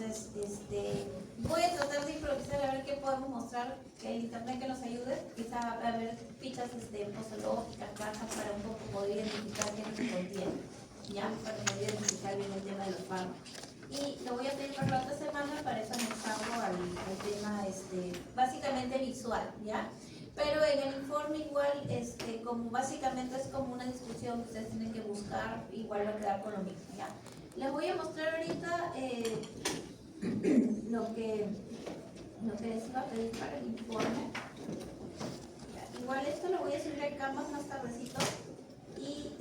Entonces, voy a tratar de improvisar a ver qué podemos mostrar, que el internet que nos ayude, quizá a ver fichas posológicas, cajas para un poco poder identificar qué es lo que contiene, ya, para poder identificar bien el tema de los fármacos. Y lo voy a pedir para la otra semana, para eso me salgo al tema básicamente visual, ¿ya? Pero en el informe igual, como básicamente es como una discusión que ustedes tienen que buscar, igual va a quedar con lo mismo, ¿ya? Les voy a mostrar ahorita lo que les iba a pedir para el informe. Ya, igual esto lo voy a subir al Canvas más tardecito. Y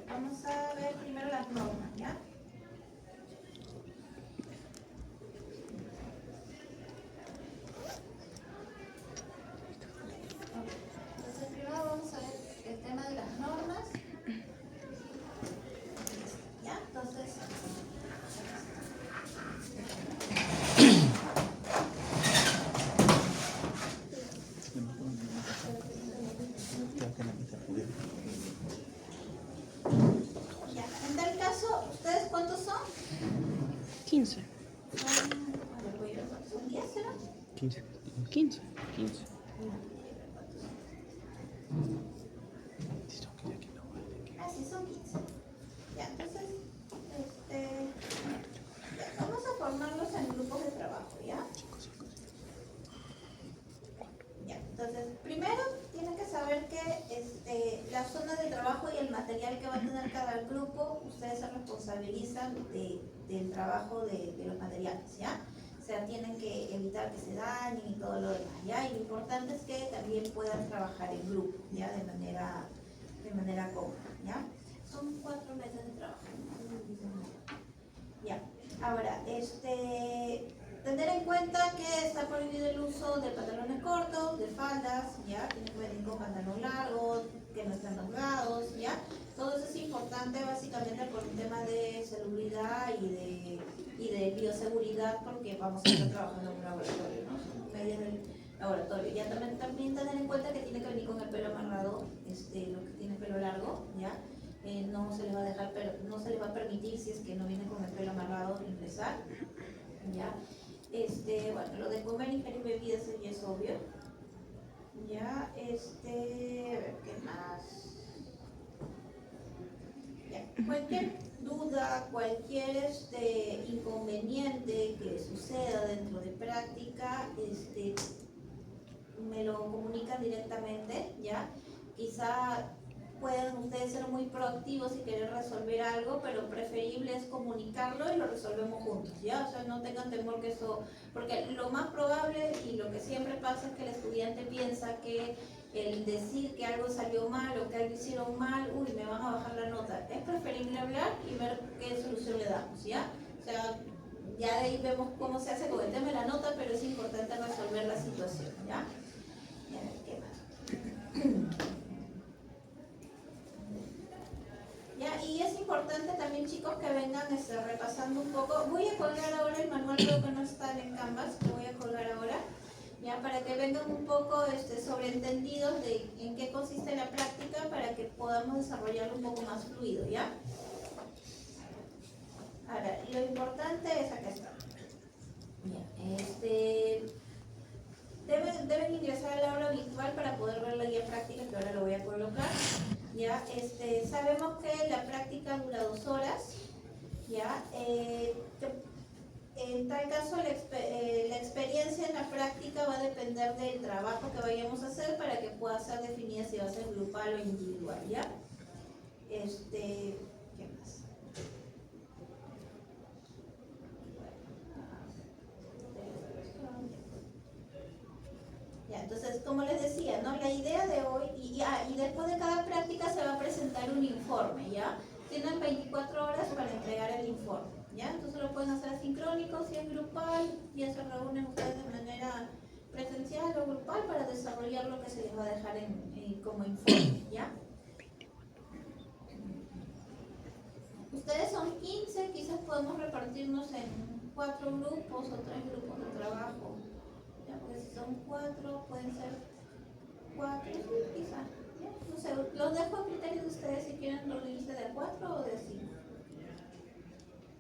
vamos a ver primero las normas, ¿ya? Entonces primero vamos a ver el tema de las normas. ¿Ya? Entonces... Ya, en tal caso, ¿ustedes cuántos son? 15. ¿Son 10, será? 15. Ah, sí, son 15. Ya, entonces, ya, vamos a formarlos en grupos de trabajo, ¿ya? Ya, entonces, primero tienen que saber que la zona de trabajo y el material que va a tener cada grupo, ustedes se responsabilizan del trabajo de los materiales, ¿ya? O sea, tienen que evitar que se dañen y todo lo demás, ¿ya? Y lo importante es que también puedan trabajar en grupo, ¿ya? De manera cómoda, ¿ya? Son 4 meses de trabajo. Ya, ahora, tener en cuenta que está prohibido el uso de pantalones cortos, de faldas, ya, tienen que venir con pantalón largo, que no estén rasgados, ya. Todo eso es importante básicamente por un tema de salubridad y de bioseguridad, porque vamos a estar trabajando en un laboratorio, ¿no? Son medidas del laboratorio. Ya también tener en cuenta que tiene que venir con el pelo amarrado, los que tienen pelo largo, ya. No se les va a dejar, pero no se les va a permitir, si es que no vienen con el pelo amarrado, ingresar, ya. Bueno, lo de comer, ingerir bebidas ya es obvio, ya. A ver, ¿qué más? Ya, cualquier duda, cualquier inconveniente que suceda dentro de práctica, me lo comunican directamente, ya. Quizá pueden ustedes ser muy proactivos y querer resolver algo, pero preferible es comunicarlo y lo resolvemos juntos, ¿ya? O sea, no tengan temor que eso... Porque lo más probable y lo que siempre pasa es que el estudiante piensa que el decir que algo salió mal o que algo hicieron mal, uy, me van a bajar la nota. Es preferible hablar y ver qué solución le damos, ¿ya? O sea, ya de ahí vemos cómo se hace con el tema de la nota, pero es importante resolver la situación, ¿ya? ¿Qué más? Ya, y es importante también, chicos, que vengan repasando un poco. Voy a colgar ahora el manual, creo que no está en Canvas, lo voy a colgar ahora, ya, para que vengan un poco sobreentendidos de en qué consiste la práctica, para que podamos desarrollarlo un poco más fluido, ¿ya? Ahora, lo importante es acá está. Deben ingresar al aula virtual para poder ver la guía práctica, que ahora lo voy a colocar. Ya, sabemos que la práctica dura 2 horas. Ya, en tal caso la experiencia en la práctica va a depender del trabajo que vayamos a hacer para que pueda ser definida si va a ser grupal o individual. Ya, ¿qué más? Ya, entonces, como les decía, ¿no? La idea de hoy, y después de cada práctica se va a presentar un informe, ¿ya? Tienen 24 horas para entregar el informe, ¿ya? Entonces lo pueden hacer asincrónico, si es grupal, ya se reúnen ustedes de manera presencial o grupal para desarrollar lo que se les va a dejar como informe, ¿ya? Ustedes son 15, quizás podemos repartirnos en 4 grupos o 3 grupos de trabajo. Ya, porque si son 4, pueden ser 4, quizás. No sé, los dejo a criterio de ustedes si quieren reunirse de 4 o de 5.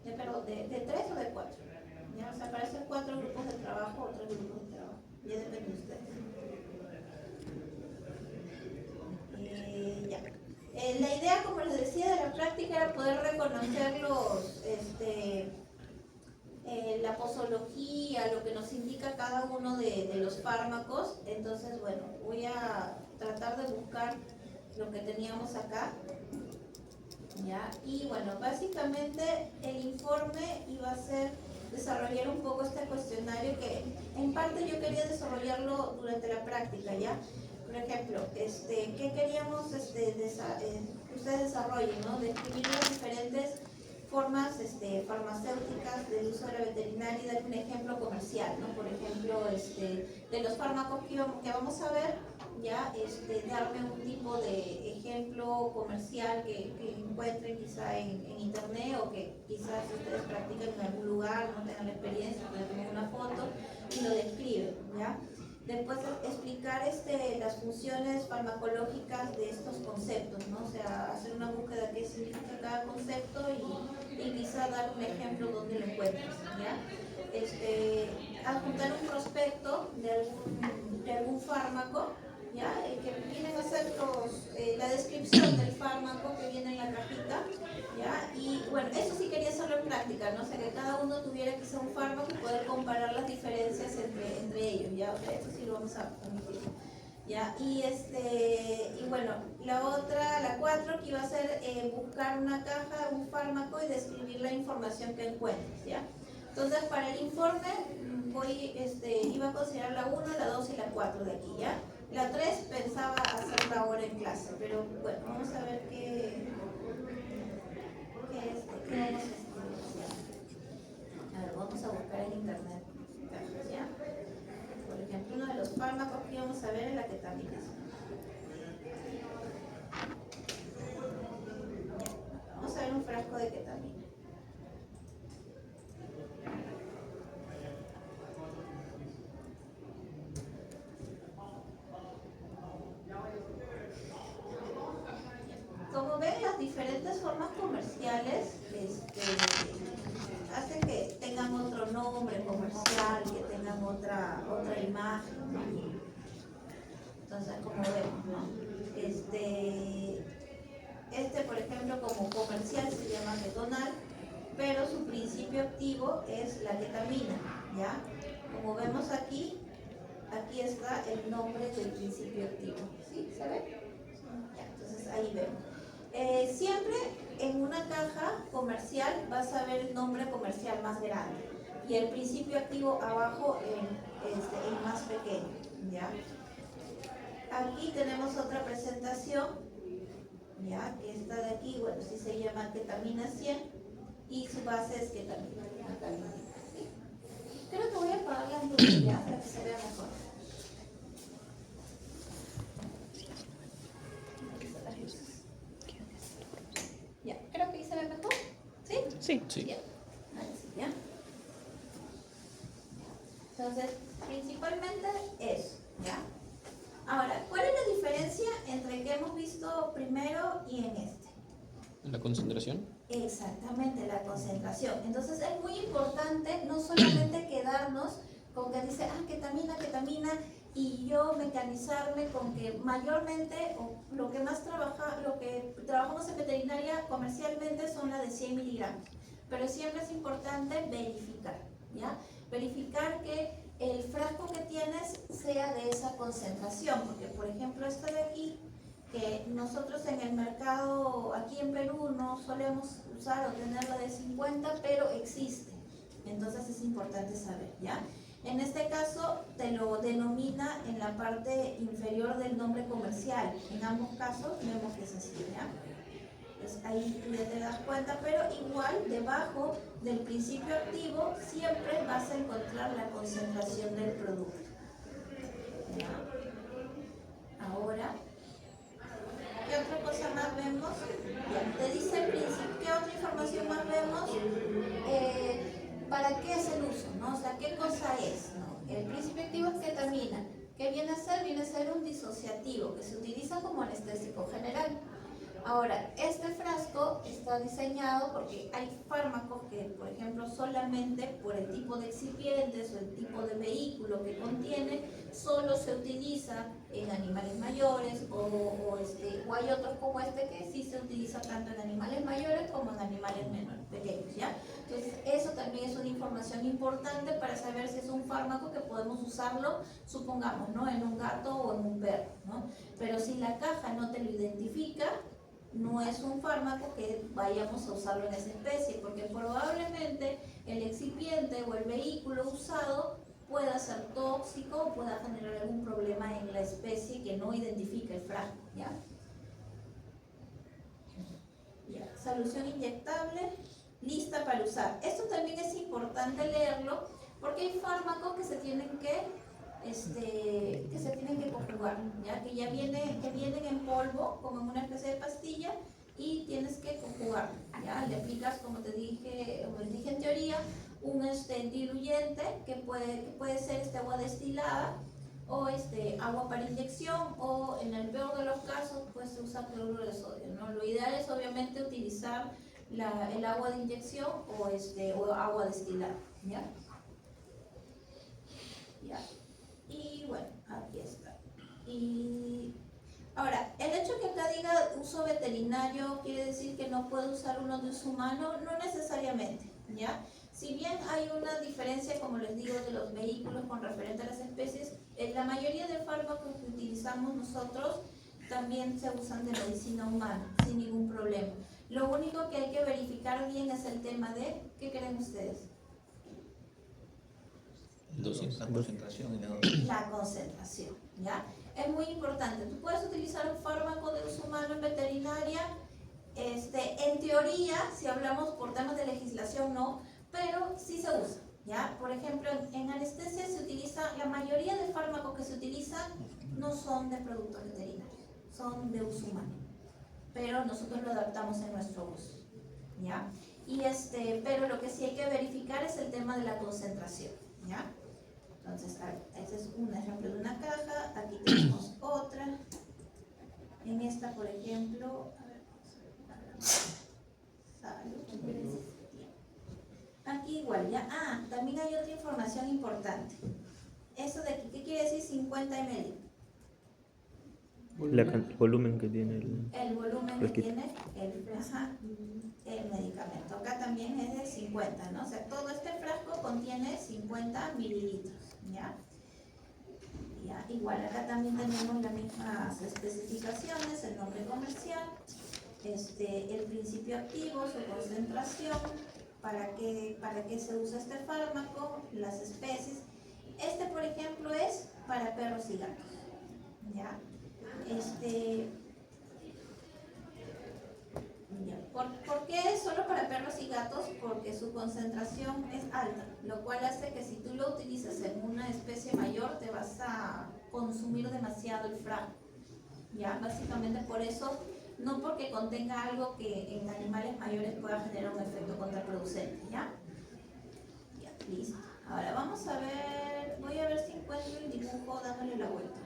Pero de 3 o de 4. ¿ya? O sea, para hacer 4 grupos de trabajo o 3 grupos de trabajo. Ya depende de ustedes. Ya. La idea, como les decía, de la práctica era poder reconocer la posología, lo que nos indica cada uno de los fármacos. Entonces, bueno, voy a tratar de buscar lo que teníamos acá. ¿Ya? Y bueno, básicamente el informe iba a ser desarrollar un poco este cuestionario que en parte yo quería desarrollarlo durante la práctica, ¿ya? Por ejemplo, ¿qué queríamos que ustedes desarrollen, ¿no? Describir las diferentes formas farmacéuticas del uso de la veterinaria y dar un ejemplo comercial, ¿no? Por ejemplo, de los fármacos que vamos a ver, ya darme un tipo de ejemplo comercial que encuentren quizá en internet o que quizás ustedes practiquen en algún lugar, no tengan la experiencia, pueden tomar una foto y lo describen, ¿ya? Después explicar las funciones farmacológicas de estos conceptos, ¿no? O sea, hacer una búsqueda de qué significa cada concepto y quizá dar un ejemplo donde lo encuentres, ¿ya? Adjuntar un prospecto de algún fármaco, ¿ya? Que vienen a ser la descripción del fármaco que viene en la cajita, ¿ya? Y bueno, eso sí quería hacerlo en práctica, ¿no? O sea, que cada uno tuviera quizá un fármaco y poder comparar las diferencias entre ellos, ¿ya? O sea, eso sí lo vamos a permitir, ¿ya? Y bueno, la 4 que iba a ser buscar una caja, un fármaco y describir la información que encuentres, ¿ya? Entonces, para el informe iba a considerar la 1, la 2 y la 4 de aquí, ¿ya? La 3 pensaba hacerla ahora en clase, pero bueno, vamos a ver qué vamos a estudiar. A ver, vamos a buscar en internet, ¿ya? Por ejemplo, uno de los fármacos que vamos a ver es la ketamina. Vamos a ver un frasco de ketamina. Como ven, las diferentes formas comerciales hacen que tengan otro nombre comercial, que tengan otra imagen, ¿no? Entonces, como vemos, ¿no? Por ejemplo, como comercial se llama ketonal, pero su principio activo es la ketamina, ¿ya? Como vemos aquí está el nombre del principio activo, ¿sí? ¿Se ve? Ya, entonces ahí vemos. Siempre en una caja comercial vas a ver el nombre comercial más grande y el principio activo abajo el más pequeño, ¿ya? Aquí tenemos otra presentación, ¿ya? Que esta de aquí, bueno, sí se llama ketamina 100 y su base es ketamina. ¿Sí? Creo que voy a apagar las luces ya para que se vea mejor. Ya, creo que ahí se ve mejor. ¿Sí? Sí. Sí. Bien. Ahí sí, ¿ya? Entonces, principalmente eso, ¿ya? Ahora, ¿cuál es la diferencia entre que hemos visto primero y en este? ¿La concentración? Exactamente, la concentración. Entonces, es muy importante no solamente quedarnos con que dice, ketamina, y yo mecanizarme con que mayormente, o lo que trabajamos en veterinaria comercialmente son las de 100 miligramos. Pero siempre es importante verificar, ¿ya? Verificar que el frasco que tienes sea de esa concentración, porque por ejemplo esta de aquí, que nosotros en el mercado aquí en Perú no solemos usar o tenerla de 50, pero existe, entonces es importante saber, ¿ya? En este caso te lo denomina en la parte inferior del nombre comercial, en ambos casos vemos que es así, ¿ya? Pues ahí tú ya te das cuenta, pero igual debajo del principio activo siempre vas a encontrar la concentración del producto. ¿Ya? Ahora, ¿qué otra cosa más vemos? Ya, te dice el principio, ¿qué otra información más vemos? ¿Para qué es el uso? ¿No? O sea, ¿qué cosa es? ¿No? El principio activo es ketamina. ¿Qué viene a ser? Viene a ser un disociativo que se utiliza como anestésico general. Ahora, este frasco está diseñado porque hay fármacos que, por ejemplo, solamente por el tipo de excipientes o el tipo de vehículo que contiene, solo se utiliza en animales mayores o hay otros como este que sí se utiliza tanto en animales mayores como en animales menores, pequeños, ¿ya? Entonces, eso también es una información importante para saber si es un fármaco que podemos usarlo, supongamos, ¿no? En un gato o en un perro, ¿no? Pero si la caja no te lo identifica, no es un fármaco que vayamos a usarlo en esa especie, porque probablemente el excipiente o el vehículo usado pueda ser tóxico o pueda generar algún problema en la especie que no identifica el frasco, ¿ya? Ya. Solución inyectable, lista para usar. Esto también es importante leerlo, porque hay fármacos que se tienen que conjugar, ¿ya? Que vienen en polvo, como en una especie de pastilla, y tienes que conjugar, ¿ya? Le aplicas, como les dije en teoría, un diluyente que puede ser agua destilada o agua para inyección, o en el peor de los casos pues se usa cloruro de sodio, ¿no? Lo ideal es obviamente utilizar el agua de inyección o agua destilada, ¿ya? ¿Ya? Y bueno, aquí está. Y ahora, el hecho que acá diga uso veterinario quiere decir que no puede usar uno de uso humano, no necesariamente, ¿ya? Si bien hay una diferencia, como les digo, de los vehículos con referente a las especies, la mayoría de fármacos que utilizamos nosotros también se usan de medicina humana, sin ningún problema. Lo único que hay que verificar bien es el tema de, ¿qué creen ustedes? Dosis. La concentración y la dosis. La concentración, ¿ya? Es muy importante. Tú puedes utilizar un fármaco de uso humano en veterinaria, en teoría, si hablamos por temas de legislación, no, pero sí se usa, ¿ya? Por ejemplo, en anestesia se utiliza, la mayoría de fármacos que se utilizan no son de productos veterinarios, son de uso humano, pero nosotros lo adaptamos en nuestro uso, ¿ya? Y pero lo que sí hay que verificar es el tema de la concentración, ¿ya? Entonces, este es un ejemplo de una caja, aquí tenemos otra. En esta, por ejemplo, aquí igual, ya. Ah, también hay otra información importante. Eso de aquí, ¿qué quiere decir 50 ml? El volumen que tiene El volumen que fresquito. tiene el medicamento. Acá también es de 50, ¿no? O sea, todo este frasco contiene 50 mililitros, ¿ya? Ya, igual acá también tenemos las mismas especificaciones, el nombre comercial, el principio activo, su concentración, para qué se usa este fármaco, las especies. Por ejemplo, es para perros y gatos, ¿ya? ¿Por qué es solo para perros y gatos? Porque su concentración es alta, lo cual hace que si tú lo utilizas en una especie mayor te vas a consumir demasiado el frasco, ¿ya? Básicamente por eso, no porque contenga algo que en animales mayores pueda generar un efecto contraproducente, ¿ya? Ya, listo. Ahora vamos a ver, voy a ver si encuentro el dibujo dándole la vuelta.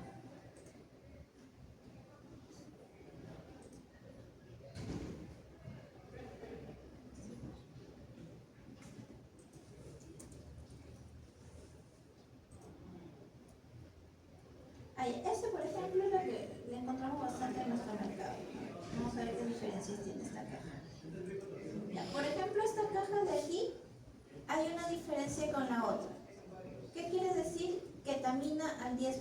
Por ejemplo, es lo que le encontramos bastante en nuestro mercado. Vamos a ver qué diferencias tiene esta caja. Ya, por ejemplo, esta caja de aquí, hay una diferencia con la otra. ¿Qué quiere decir? Ketamina al 10%.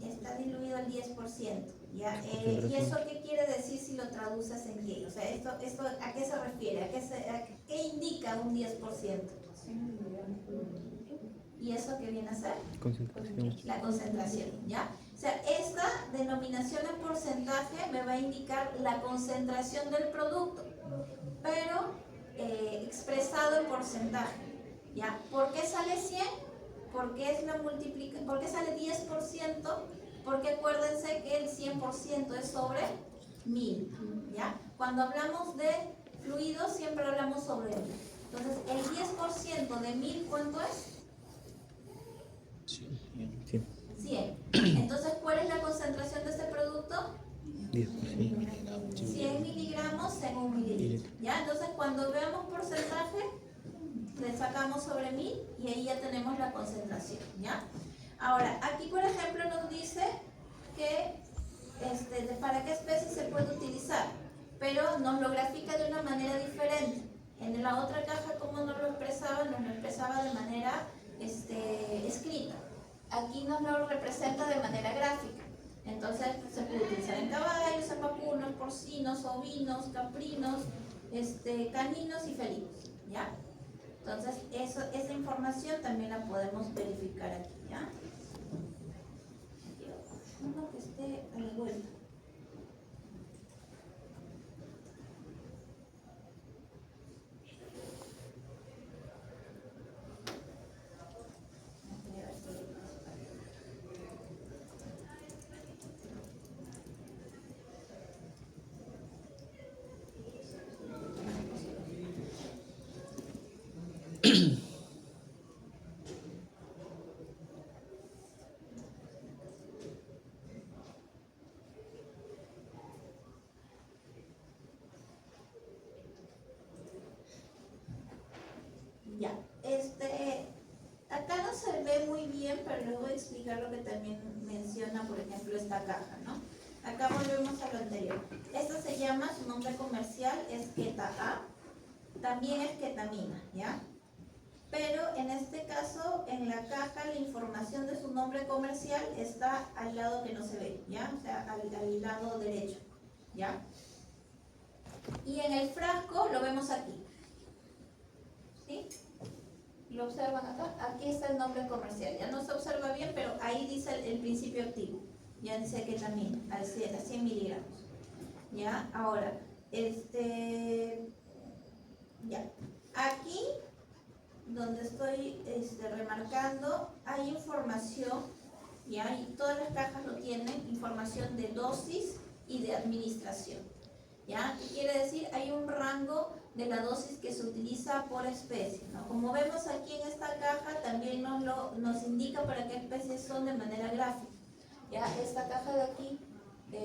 Está diluido al 10%. ¿Ya? ¿Y eso qué quiere decir si lo traduces en qué? O sea, esto ¿a qué se refiere? ¿A qué indica un 10%? ¿Y eso qué viene a ser? Concentración. La concentración, ¿ya? O sea, esta denominación en porcentaje me va a indicar la concentración del producto, pero expresado en porcentaje, ¿ya? ¿Por qué sale 100? ¿Por qué sale 10%? Porque acuérdense que el 100% es sobre 1000, ¿ya? Cuando hablamos de fluidos siempre hablamos sobre 1000. Entonces, el 10% de 1000, ¿cuánto es? Sí. 100. 100. Entonces, ¿cuál es la concentración de este producto? 10%. 100 miligramos en 1 mililitro. ¿Ya? Entonces, cuando veamos porcentaje, le sacamos sobre 1000 y ahí ya tenemos la concentración. ¿Ya? Ahora, aquí por ejemplo nos dice que para qué especie se puede utilizar, pero nos lo grafica de una manera diferente. En la otra caja, como nos lo expresaba de manera escrita. Aquí nos lo representa de manera gráfica. Entonces se puede utilizar en caballos, en vacunos, porcinos, ovinos, caprinos, caninos y felinos. ¿Ya? Entonces esa información también la podemos verificar aquí. ¿Ya? Uno que esté a la vuelta. Ya, acá no se ve muy bien, pero les voy a explicar lo que también menciona, por ejemplo, esta caja, ¿no? Acá volvemos a lo anterior. Esta se llama, su nombre comercial es Keta A, también es ketamina, ¿ya? Pero en este caso, en la caja, la información de su nombre comercial está al lado que no se ve, ¿ya? O sea, al lado derecho, ¿ya? Y en el frasco lo vemos aquí. ¿Sí? ¿Lo observan acá? Aquí está el nombre comercial. Ya no se observa bien, pero ahí dice el principio activo. Ya dice que también, a 100 miligramos. ¿Ya? Ahora, ya. Aquí, donde estoy remarcando, hay información, ¿ya? Y todas las cajas lo tienen, información de dosis y de administración. ¿Ya? ¿Qué quiere decir? Hay un rango de la dosis que se utiliza por especie, ¿no? Como vemos aquí en esta caja, también nos indica para qué especies son de manera gráfica. ¿Ya? Esta caja de aquí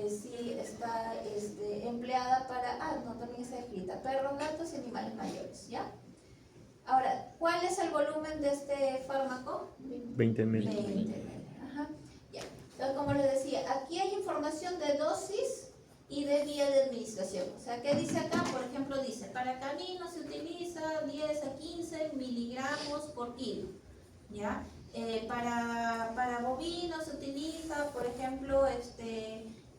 sí está empleada para... no, también está escrita, perros, gatos y animales mayores, ¿ya? Ahora, ¿cuál es el volumen de este fármaco? 20 ml. 20 ml. Ajá. Ya. Entonces, como les decía, aquí hay información de dosis y de vía de administración. O sea, ¿qué dice acá? Por ejemplo, dice, para caninos se utiliza 10 a 15 miligramos por kilo. ¿Ya? Para bovinos se utiliza, por ejemplo,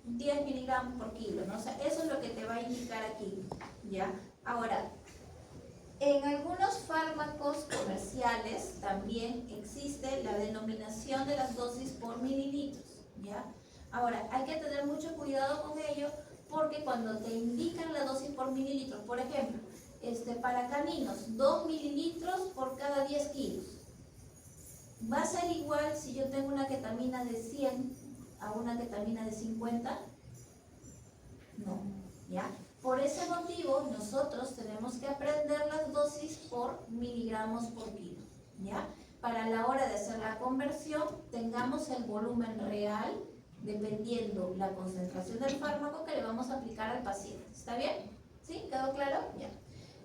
10 miligramos por kilo, ¿no? O sea, eso es lo que te va a indicar aquí. ¿Ya? Ahora, en algunos fármacos comerciales también existe la denominación de las dosis por mililitros. ¿Ya? Ahora, hay que tener mucho cuidado con ello porque cuando te indican la dosis por mililitros, por ejemplo, para caninos, 2 mililitros por cada 10 kilos. ¿Va a ser igual si yo tengo una ketamina de 100 a una ketamina de 50? No, ¿ya? Por ese motivo, nosotros tenemos que aprender las dosis por miligramos por kilo, ¿ya? Para la hora de hacer la conversión, tengamos el volumen real dependiendo la concentración del fármaco que le vamos a aplicar al paciente. ¿Está bien? ¿Sí? ¿Quedó claro? Ya.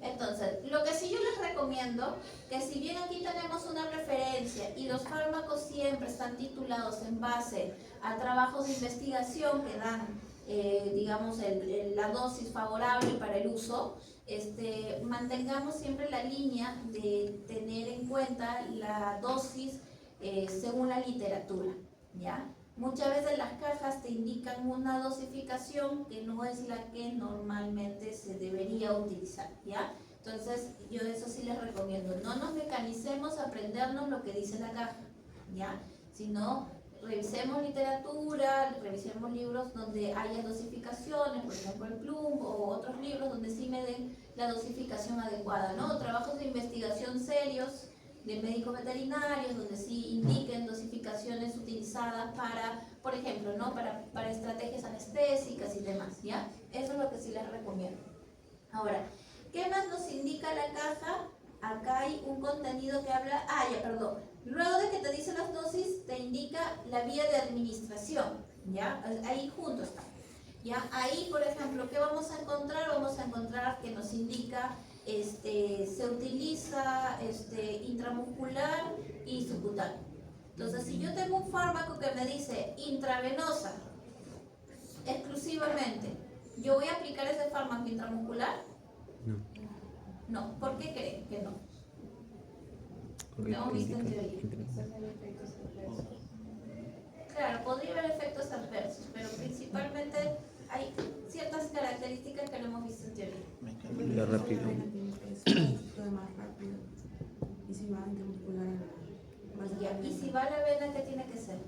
Entonces, lo que sí yo les recomiendo, que si bien aquí tenemos una referencia y los fármacos siempre están titulados en base a trabajos de investigación que dan, digamos, la dosis favorable para el uso, mantengamos siempre la línea de tener en cuenta la dosis según la literatura, ¿ya? Muchas veces las cajas te indican una dosificación que no es la que normalmente se debería utilizar, ¿ya? Entonces, yo eso sí les recomiendo. No nos mecanicemos a aprendernos lo que dice la caja, ¿ya? Sino, revisemos literatura, revisemos libros donde haya dosificaciones, por ejemplo el Plum o otros libros donde sí me den la dosificación adecuada, ¿no? Trabajos de investigación serios de médicos veterinarios, donde sí indiquen dosificaciones utilizadas para, por ejemplo, ¿no? Para estrategias anestésicas y demás, ¿ya? Eso es lo que sí les recomiendo. Ahora, ¿qué más nos indica la caja? Acá hay un contenido que habla, Luego de que te dice las dosis, te indica la vía de administración, ¿ya? Ahí junto está. ¿Ya? Ahí, por ejemplo, ¿qué vamos a encontrar? Vamos a encontrar que nos indica, se utiliza intramuscular y subcutáneo. Entonces, si yo tengo un fármaco que me dice intravenosa, exclusivamente, ¿yo voy a aplicar ese fármaco intramuscular? No. No. ¿Por qué creen que no? Porque No, te viste en indica teoría. intra- Claro, podría haber efectos adversos, pero principalmente hay ciertas características que no hemos visto en teoría. La rápido. Más rápido. Y si va intramuscular, Ya, y si va a la vena, ¿qué tiene que ser?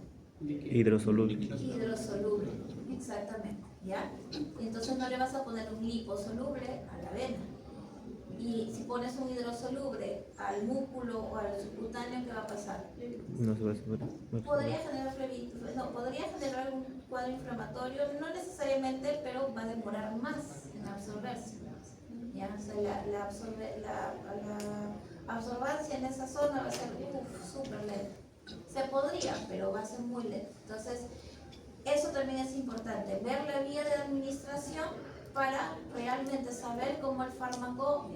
Hidrosoluble. Hidrosoluble, exactamente, ¿ya? Entonces no le vas a poner un liposoluble a la vena. Y si pones un hidrosoluble al músculo o al subcutáneo, ¿qué va a pasar? No se va a separar. Podría generar podría generar algún cuadro inflamatorio, no necesariamente, pero va a demorar más en absorberse. ¿Ya? O sea, la absorbancia en esa zona va a ser súper lenta. Se podría, pero va a ser muy lento. Entonces, eso también es importante, ver la vía de administración para realmente saber cómo el fármaco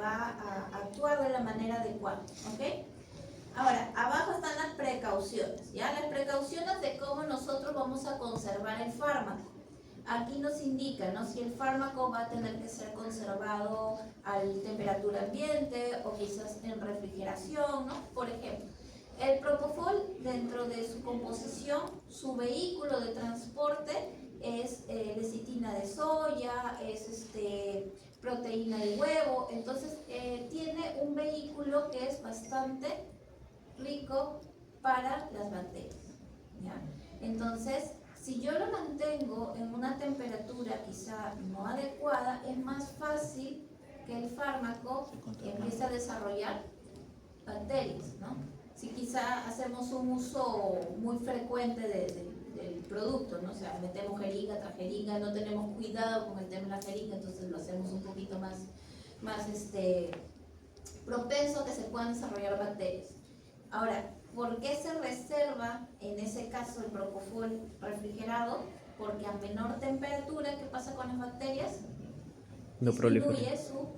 va a actuar de la manera adecuada. ¿Ok? Ahora, abajo están las precauciones, ¿ya? Las precauciones de cómo nosotros vamos a conservar el fármaco. Aquí nos indica, ¿no?, si el fármaco va a tener que ser conservado a temperatura ambiente o quizás en refrigeración, ¿no? Por ejemplo, el propofol, dentro de su composición, su vehículo de transporte es lecitina de soya, es proteína de huevo, entonces tiene un vehículo que es bastante rico para las bacterias, ¿ya? Entonces, si yo lo mantengo en una temperatura quizá no adecuada, es más fácil que el fármaco empiece a desarrollar bacterias, ¿no? Si quizá hacemos un uso muy frecuente del producto, ¿no? O sea, metemos jeringa tras jeringa, no tenemos cuidado con el tema de la jeringa, entonces lo hacemos un poquito más propenso a que se puedan desarrollar bacterias. Ahora, ¿por qué se reserva en ese caso el propofol refrigerado? Porque a menor temperatura, ¿qué pasa con las bacterias? No prolifera. Disminuye su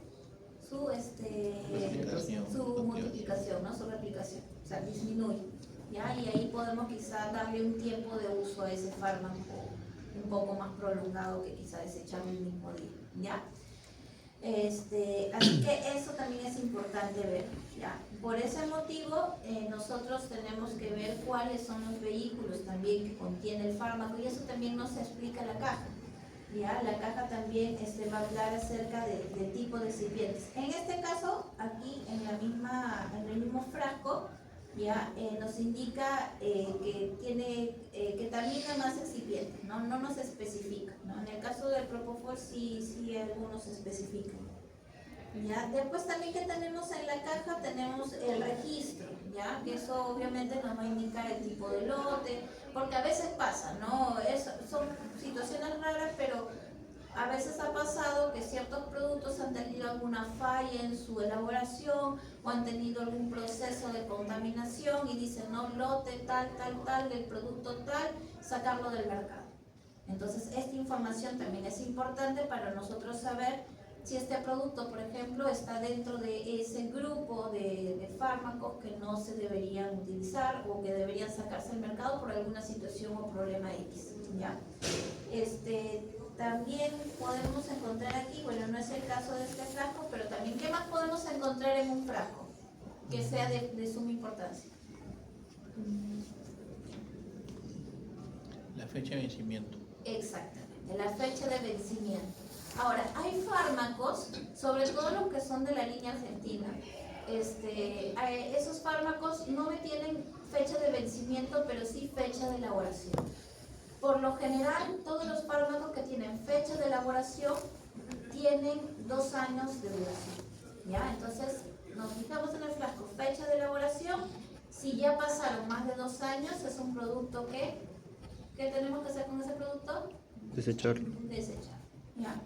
multiplicación, ¿no? Su replicación, o sea, disminuye, ¿ya? Y ahí podemos quizá darle un tiempo de uso a ese fármaco un poco más prolongado que quizá desecharlo el mismo día, ¿ya? Así que eso también es importante ver, ¿ya? Por ese motivo, nosotros tenemos que ver cuáles son los vehículos también que contiene el fármaco, y eso también nos explica la caja, ¿ya? La caja también va a hablar acerca del tipo de recipientes. En este caso, aquí en el mismo frasco, ¿ya? Nos indica que también hay más excipientes, ¿no? No nos especifica, ¿no? En el caso del propofol sí algunos especifican, ¿ya? Después también que tenemos en la caja tenemos el registro, ¿ya? Que eso obviamente nos va a indicar el tipo de lote, porque a veces pasa, ¿no? Son situaciones raras, pero a veces ha pasado que ciertos productos han tenido alguna falla en su elaboración o han tenido algún proceso de contaminación y dicen, no, lote tal, del producto tal, sacarlo del mercado. Entonces, esta información también es importante para nosotros saber si este producto, por ejemplo, está dentro de ese grupo de fármacos que no se deberían utilizar o que deberían sacarse del mercado por alguna situación o problema X, ¿ya? También podemos encontrar aquí, bueno, no es el caso de este frasco, pero también, ¿qué más podemos encontrar en un frasco que sea de suma importancia? La fecha de vencimiento. Exactamente, la fecha de vencimiento. Ahora, hay fármacos, sobre todo los que son de la línea argentina, esos fármacos no me tienen fecha de vencimiento, pero sí fecha de elaboración. Por lo general, todos los fármacos que tienen fecha de elaboración tienen 2 años de duración, ¿ya? Entonces, nos fijamos en el frasco, fecha de elaboración. Si ya pasaron más de 2 años, es un producto que, ¿qué tenemos que hacer con ese producto? Desecharlo. Desechar, ¿ya?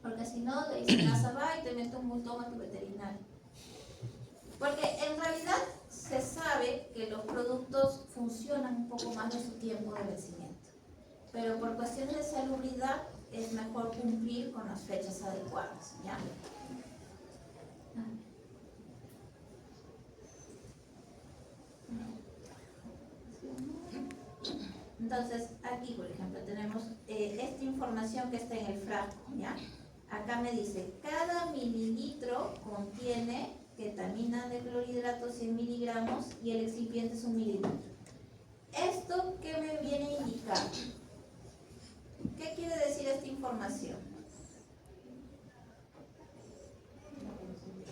Porque si no, te dicen, va y te mete un multón a tu veterinario. Porque en realidad se sabe funcionan un poco más de su tiempo de vencimiento. Pero por cuestiones de salubridad es mejor cumplir con las fechas adecuadas, ¿ya? Entonces, aquí, por ejemplo, tenemos esta información que está en el frasco, ¿ya? Acá me dice, cada mililitro contiene ketamina de clorhidrato 100 miligramos y el excipiente es 1 mililitro. ¿Esto qué me viene a indicar? ¿Qué quiere decir esta información?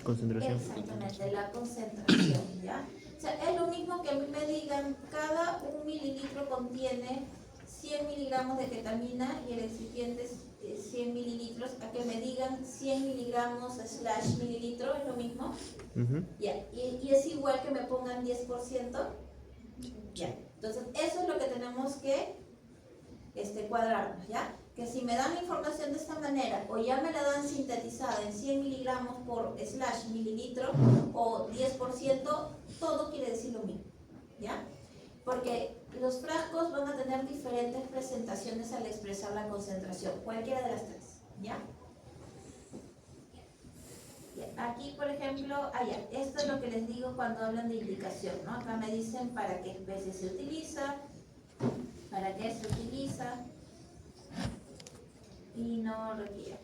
Concentración. Exactamente, la concentración, ¿ya? O sea, es lo mismo que a mí me digan, cada 1 mililitro contiene 100 miligramos de ketamina y el excipiente es 100 mililitros, a que me digan 100 miligramos / mililitro, es lo mismo. Ya, y es igual que me pongan 10%. Ya, entonces eso es lo que tenemos que cuadrarnos, ¿ya? Que si me dan la información de esta manera, o ya me la dan sintetizada en 100 miligramos por / mililitro, o 10%, todo quiere decir lo mismo, ¿ya? Porque los frascos van a tener diferentes presentaciones al expresar la concentración, cualquiera de las tres, ¿ya? Aquí, por ejemplo, esto es lo que les digo cuando hablan de indicación, ¿no? Acá me dicen para qué especie se utiliza, para qué se utiliza, y no requiere.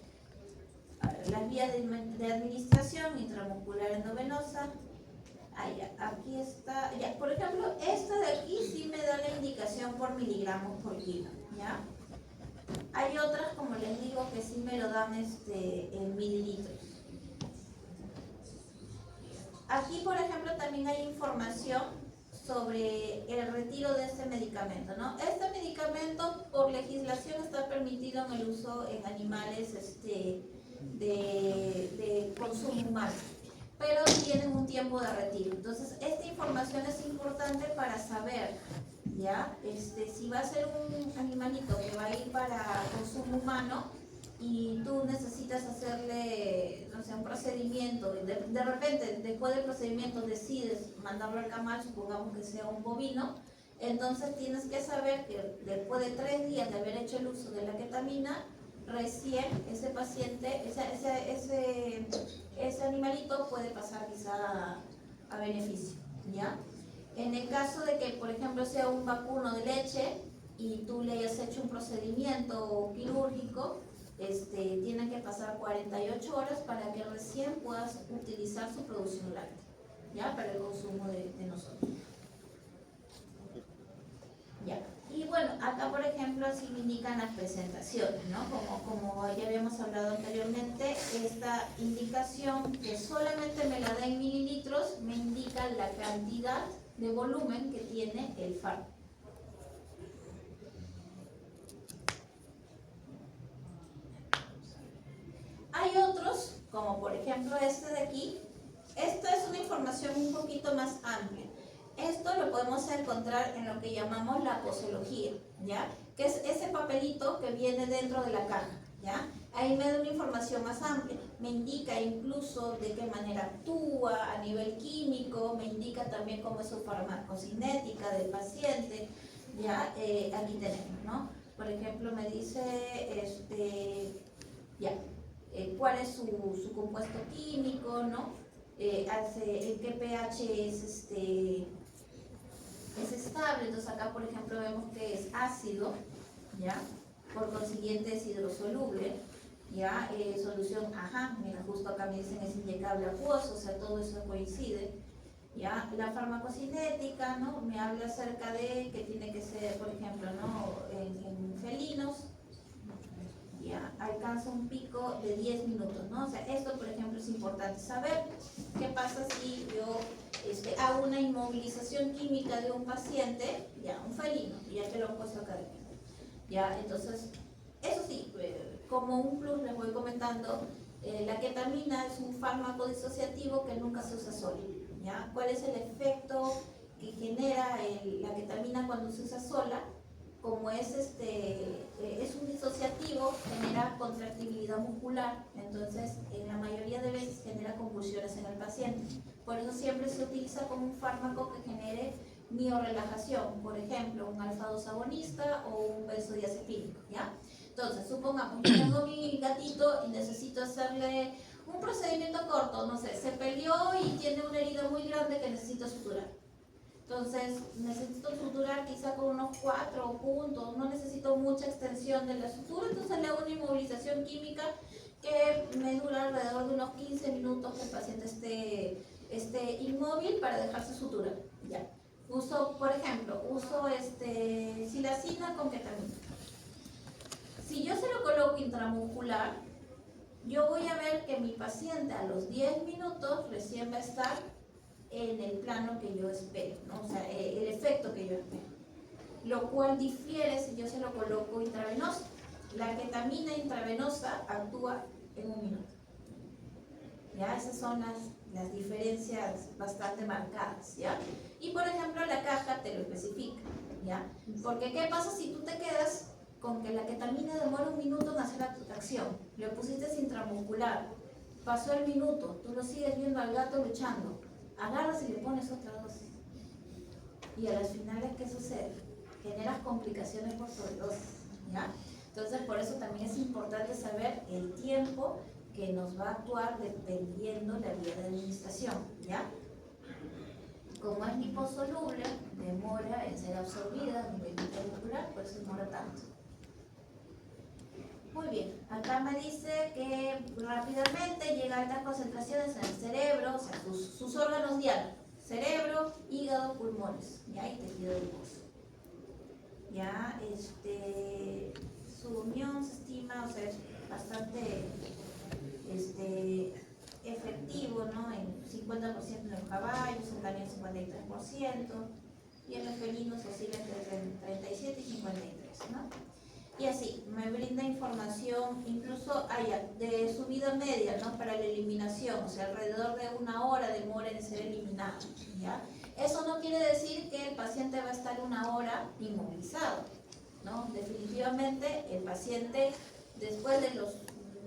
A ver, las vías de administración, intramuscular endovenosa. Aquí está, ya, por ejemplo, esta de aquí sí me da la indicación por miligramos por kilo, ¿ya? Hay otras, como les digo, que sí me lo dan en mililitros. Aquí, por ejemplo, también hay información sobre el retiro de este medicamento, ¿no? Este medicamento, por legislación, está permitido en el uso en animales de consumo humano, pero tienen un tiempo de retiro. Entonces, esta información es importante para saber, ¿ya? Si va a ser un animalito que va a ir para consumo humano y tú necesitas hacerle, no sé, un procedimiento, de repente, después del procedimiento decides mandarlo al camal, supongamos que sea un bovino, entonces tienes que saber que después de 3 días de haber hecho el uso de la ketamina, recién ese paciente, ese animalito puede pasar quizá a beneficio, ¿ya? En el caso de que, por ejemplo, sea un vacuno de leche y tú le hayas hecho un procedimiento quirúrgico, tienen que pasar 48 horas para que recién puedas utilizar su producción láctea, ¿ya? Para el consumo de nosotros. Ya. Y bueno, acá por ejemplo sí me indican las presentaciones, ¿no? Como ya habíamos hablado anteriormente, esta indicación que solamente me la da en mililitros me indica la cantidad de volumen que tiene el fármaco. Hay otros, como por ejemplo este de aquí. Esta es una información un poquito más amplia. Esto lo podemos encontrar en lo que llamamos la posología, ¿ya? Que es ese papelito que viene dentro de la caja, ¿ya? Ahí me da una información más amplia. Me indica incluso de qué manera actúa a nivel químico, me indica también cómo es su farmacocinética del paciente, ¿ya? Aquí tenemos, ¿no? Por ejemplo, me dice, cuál es su compuesto químico, ¿no? En qué pH es estable. Entonces acá, por ejemplo, vemos que es ácido, ¿ya? Por consiguiente es hidrosoluble, ¿ya? Solución, mira, justo acá me dicen es inyectable acuoso, o sea, todo eso coincide, ¿ya? La farmacocinética, ¿no? Me habla acerca de que tiene que ser, por ejemplo, ¿no? En felinos, ya alcanza un pico de 10 minutos, ¿no? O sea, esto, por ejemplo, es importante saber. ¿Qué pasa si yo hago una inmovilización química de un paciente, ya, un felino, ya que lo he puesto acá dentro? Ya, entonces, eso sí, como un plus les voy comentando, la ketamina es un fármaco disociativo que nunca se usa solo, ¿ya? ¿Cuál es el efecto que genera la ketamina cuando se usa sola? Como es un disociativo, genera contractibilidad muscular, entonces en la mayoría de veces genera convulsiones en el paciente. Por eso siempre se utiliza como un fármaco que genere miorelajación, por ejemplo, un alfa-2 agonista o un benzodiazepínico, ¿ya? Entonces, supongamos, yo tengo mi gatito y necesito hacerle un procedimiento corto, no sé, se peleó y tiene una herida muy grande que necesito suturar. Entonces, necesito suturar quizá con unos 4 puntos, no necesito mucha extensión de la sutura, entonces le hago una inmovilización química que me dura alrededor de unos 15 minutos que el paciente esté inmóvil para dejarse suturar. Ya. Uso, por ejemplo, silacina con ketamina. Si yo se lo coloco intramuscular, yo voy a ver que mi paciente a los 10 minutos recién va a estar en el plano que yo espero, ¿no? O sea, el efecto que yo espero. Lo cual difiere si yo se lo coloco intravenoso. La ketamina intravenosa actúa en 1 minuto. ¿Ya? Esas son las diferencias bastante marcadas, ¿ya? Y por ejemplo la caja te lo especifica, ¿ya? Porque ¿qué pasa si tú te quedas con que la ketamina demora 1 minuto en hacer la acción? Lo pusiste intramuscular, pasó el minuto, tú lo sigues viendo al gato luchando, agarras y le pones otra dosis. Y a las finales, ¿qué sucede? Generas complicaciones por sobredosis, ¿ya? Entonces, por eso también es importante saber el tiempo que nos va a actuar dependiendo la vía de administración, ¿ya? Como es liposoluble, demora en ser absorbida a nivel intramuscular, por eso demora tanto. Muy bien, acá me dice que rápidamente llega a altas concentraciones en el cerebro, o sea, sus órganos diarios, cerebro, hígado, pulmones, ¿ya? Y tejido adiposo. Ya, su unión se estima, o sea, es bastante efectivo, ¿no? En 50% en los caballos, en también 53%, y en los felinos oscila entre 37 y 53, ¿no? Y así, me brinda información incluso de su vida media, ¿no? Para la eliminación, o sea, alrededor de 1 hora demora en ser eliminado, ¿ya? Eso no quiere decir que el paciente va a estar 1 hora inmovilizado, ¿no? Definitivamente el paciente, después de los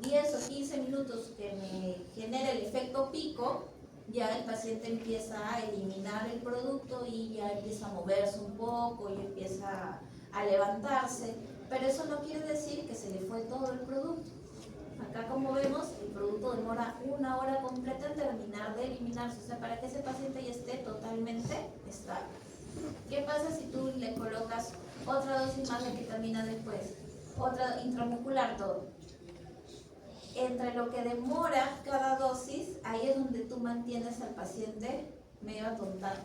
10 o 15 minutos que me genera el efecto pico, ya el paciente empieza a eliminar el producto y ya empieza a moverse un poco y empieza a levantarse, pero eso no quiere decir que se le fue todo el producto. Acá, como vemos, el producto demora 1 hora completa en terminar de eliminarse, o sea, para que ese paciente ya esté totalmente estable. ¿Qué pasa si tú le colocas otra dosis más de ketamina después? Otra intramuscular, todo. Entre lo que demora cada dosis, ahí es donde tú mantienes al paciente medio atontado,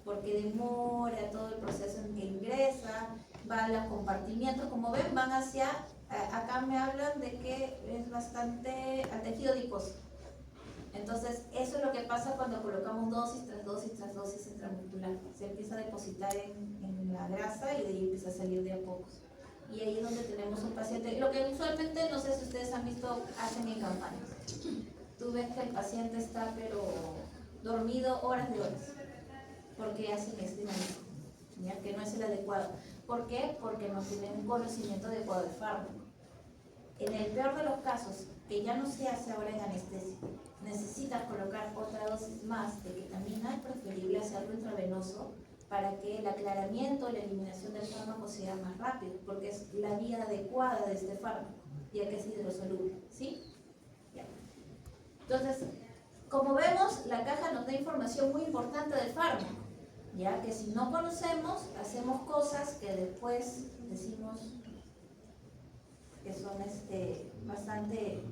porque demora todo el proceso en que ingresa, va a los compartimientos, como ven, van hacia, acá me hablan de que es bastante al tejido adiposo. Entonces, eso es lo que pasa cuando colocamos dosis tras dosis tras dosis intramuscular. Se empieza a depositar en la grasa y de ahí empieza a salir de a pocos. Y ahí es donde tenemos un paciente, lo que usualmente, no sé si ustedes han visto, hacen en campañas. Tú ves que el paciente está pero dormido horas de horas, porque hacen dinamismo, ¿ya? Que no es el adecuado. ¿Por qué? Porque no tienen un conocimiento adecuado del fármaco. En el peor de los casos, que ya no se hace ahora en anestesia, necesitas colocar otra dosis más de ketamina, es preferible hacerlo intravenoso para que el aclaramiento y la eliminación del fármaco sea más rápido, porque es la vía adecuada de este fármaco, ya que es hidrosoluble, ¿sí? Ya. Entonces, como vemos, la caja nos da información muy importante del fármaco, ya que si no conocemos, hacemos cosas que después decimos que son bastante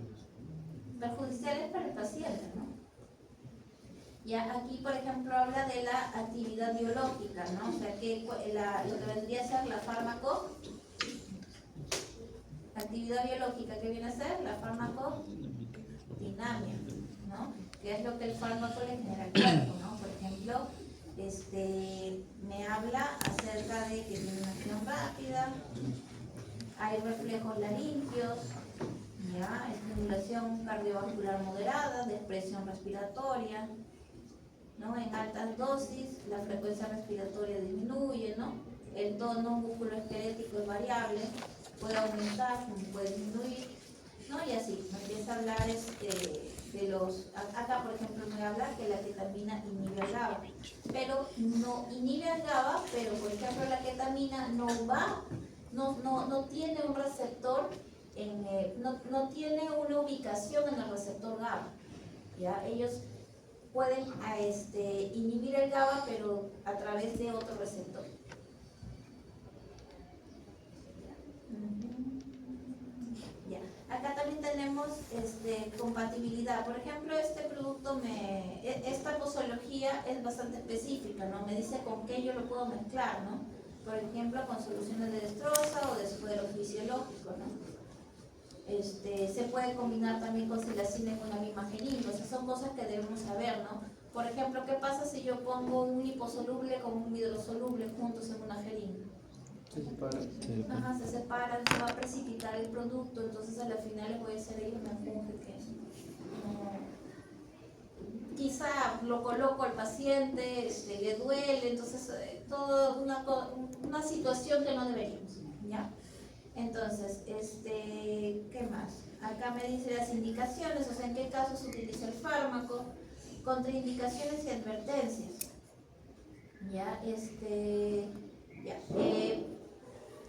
perjudiciales para el paciente, ¿no? Ya aquí, por ejemplo, habla de la actividad biológica, ¿no? O sea, que lo que vendría a ser la actividad biológica, ¿qué viene a ser? La farmacodinamia, ¿no? Que es lo que el fármaco le genera al cuerpo, ¿no? Por ejemplo, me habla acerca de que tiene una acción rápida, hay reflejos laringios, ¿ya? Estimulación cardiovascular moderada, despresión respiratoria, ¿no? En altas dosis la frecuencia respiratoria disminuye, ¿no? El tono musculoesquelético es variable, puede aumentar, puede disminuir, ¿no? Y así, me empieza a hablar de los, acá por ejemplo me me habla que la ketamina inhibe al GABA, pero no inhibe al GABA, pero por ejemplo la ketamina no tiene un receptor, no tiene una ubicación en el receptor GABA, ¿ya? Ellos pueden inhibir el GABA, pero a través de otro receptor. Ya. Acá también tenemos compatibilidad. Por ejemplo, este producto, esta posología es bastante específica, ¿no? Me dice con qué yo lo puedo mezclar, ¿no? Por ejemplo, con soluciones de destroza o de suero fisiológico, ¿no? Se puede combinar también con silacina y con la misma jeringa. O sea, son cosas que debemos saber, ¿no? Por ejemplo, ¿qué pasa si yo pongo un liposoluble con un hidrosoluble juntos en una jeringa? Se separa. Ajá, se separan, se va a precipitar el producto, entonces a la final les voy a hacer ahí una funge que quizá lo coloco al paciente, le duele, entonces toda una situación que no deberíamos, ¿ya? Entonces, ¿qué más? Acá me dice las indicaciones, o sea, en qué casos se utiliza el fármaco, contraindicaciones y advertencias. ¿Ya?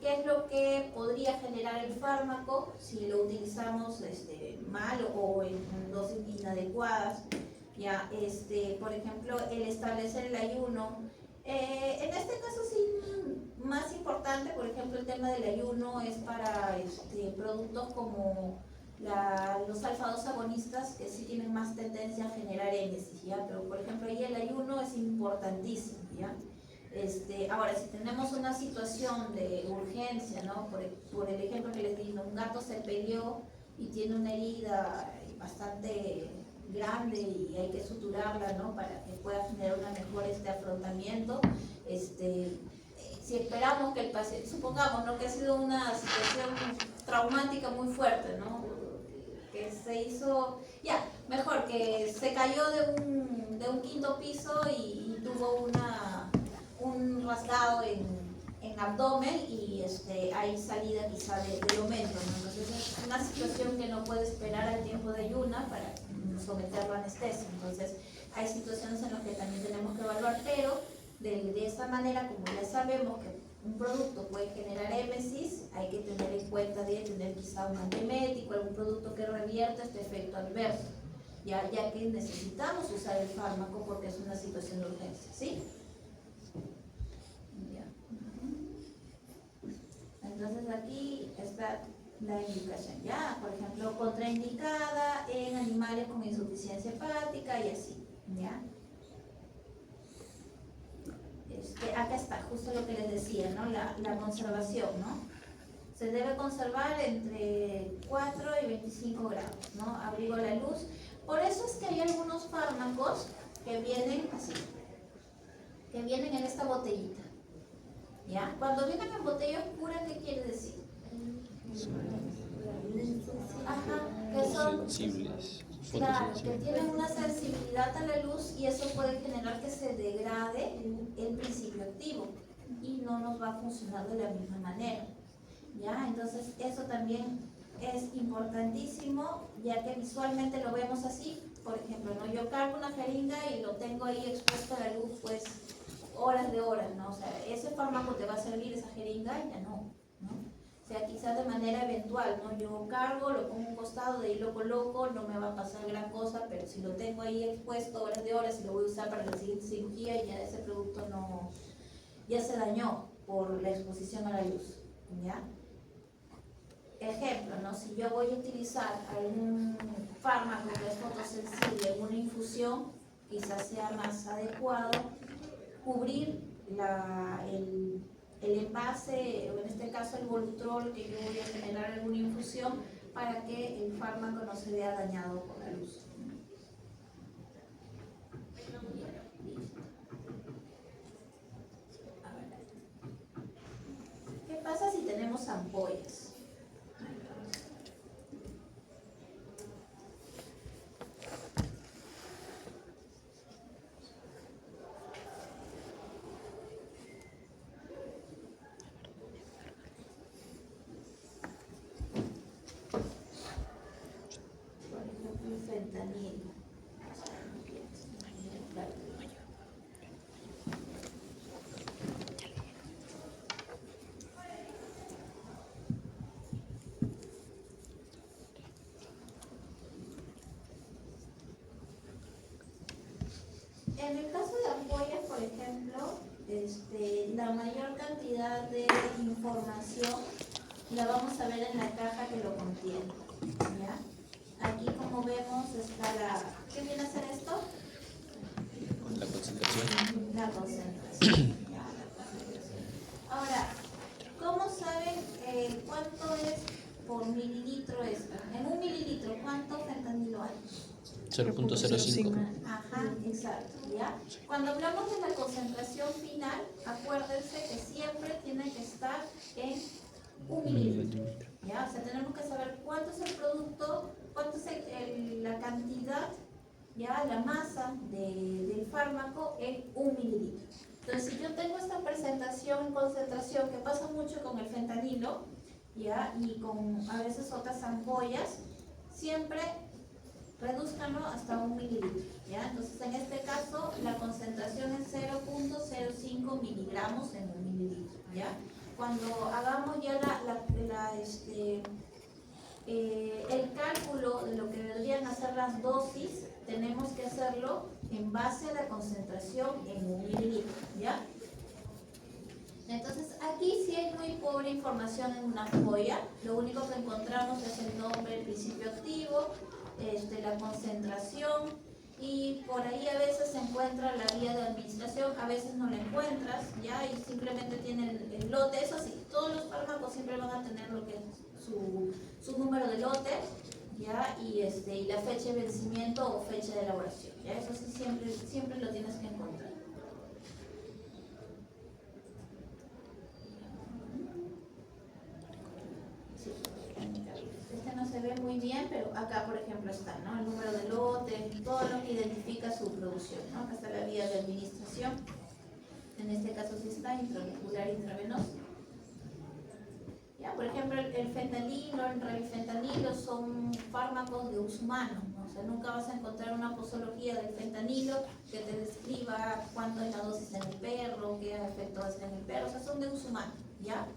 ¿Qué es lo que podría generar el fármaco si lo utilizamos mal o en dosis inadecuadas? ¿Ya? Por ejemplo, el establecer el ayuno. En este caso sí, más importante, por ejemplo, el tema del ayuno es para productos como los alfa-2 agonistas, que sí tienen más tendencia a generar émesis, ¿ya? Pero por ejemplo ahí el ayuno es importantísimo, ¿ya? Ahora, si tenemos una situación de urgencia, ¿no? Por el ejemplo que les di, un gato se peleó y tiene una herida bastante grande y hay que suturarla, ¿no? Para que pueda generar un mejor afrontamiento. Si esperamos que el paciente, supongamos, ¿no? Que ha sido una situación traumática muy fuerte, ¿no? Que se hizo, ya, mejor, que se cayó de un quinto piso y tuvo un rasgado en abdomen y hay salida quizá del omentro, ¿no? Entonces es una situación que no puede esperar al tiempo de ayuna para someterlo a anestesia. Entonces hay situaciones en las que también tenemos que evaluar, pero de esta manera, como ya sabemos que un producto puede generar émesis, hay que tener en cuenta de tener quizá un antiemético, algún producto que revierta este efecto adverso, ya que necesitamos usar el fármaco porque es una situación de urgencia, ¿sí? Ya. Entonces aquí está la indicación, ya, por ejemplo, contraindicada en animales con insuficiencia hepática y así, ya. Acá está, justo lo que les decía, ¿no? La conservación, ¿no? Se debe conservar entre 4 y 25 grados, ¿no? Abrigo a la luz. Por eso es que hay algunos fármacos que vienen así, que vienen en esta botellita, ¿ya? Cuando vienen en botella oscura, ¿qué quiere decir? Ajá, que son Sensibles. claro, que tienen una sensibilidad a la luz y eso puede generar que se degrade el principio activo y no nos va a funcionar de la misma manera, ¿ya? Entonces eso también es importantísimo, ya que visualmente lo vemos así. Por ejemplo, ¿no? Yo cargo una jeringa y lo tengo ahí expuesto a la luz pues horas de horas, ¿no? O sea, ese fármaco te va a servir, esa jeringa ya no, ¿no? O sea, quizás de manera eventual, ¿no? Yo cargo, lo pongo a un costado, de ahí lo coloco, no me va a pasar gran cosa, pero si lo tengo ahí expuesto horas de horas y lo voy a usar para la siguiente cirugía, ya ese producto no, ya se dañó por la exposición a la luz, ¿ya? Ejemplo, ¿no? Si yo voy a utilizar algún fármaco que es fotosensible en una infusión, quizás sea más adecuado cubrir el envase, o en este caso el Volutrol que yo voy a generar alguna infusión, para que el fármaco no se vea dañado por la luz. ¿Qué pasa si tenemos ampollas? Fentanilo. En el caso de ampollas, por ejemplo, la mayor cantidad de información la vamos a ver en la caja que lo contiene, ¿ya? Aquí, como vemos, está ¿qué viene a ser esto? La concentración. La concentración. Ya, la concentración. Ahora, ¿cómo saben cuánto es por mililitro esto? En un mililitro, ¿cuánto fentanilo hay? 0.05. Ajá, exacto, ¿ya? Cuando hablamos de la concentración final, acuérdense que siempre tiene que estar en un mililitro, ¿ya? O sea, tenemos que saber cuánto es el producto, cuánto es la cantidad, ¿ya? La masa del fármaco en un mililitro. Entonces, si yo tengo esta concentración, que pasa mucho con el fentanilo, ¿ya? Y con a veces otras ampollas, siempre redúzcanlo hasta un mililitro, ¿ya? Entonces, en este caso, la concentración es 0.05 miligramos en un mililitro, ¿ya? Cuando hagamos ya el cálculo de lo que deberían hacer las dosis, tenemos que hacerlo en base a la concentración en un mililitro, ¿ya? Entonces, aquí sí hay muy pobre información en una ampolla. Lo único que encontramos es el nombre, el principio activo, la concentración, y por ahí a veces se encuentra la guía de administración, a veces no la encuentras, ¿ya? Y simplemente tienen el lote. Eso sí, todos los fármacos siempre van a tener lo que es su número de lote, ¿ya? Y la fecha de vencimiento o fecha de elaboración, ¿ya? Eso sí, siempre lo tienes que encontrar. No se ve muy bien, pero acá, por ejemplo, está, ¿no? El número de lote, todo lo que identifica su producción, ¿no? Acá está la vía de administración. En este caso sí está intramuscular, intravenoso. Ya, por ejemplo, el fentanilo, el revifentanilo son fármacos de uso humano, ¿no? O sea, nunca vas a encontrar una posología del fentanilo que te describa cuánto es la dosis en el perro, qué efecto hace en el perro. O sea, son de uso humano, ¿ya?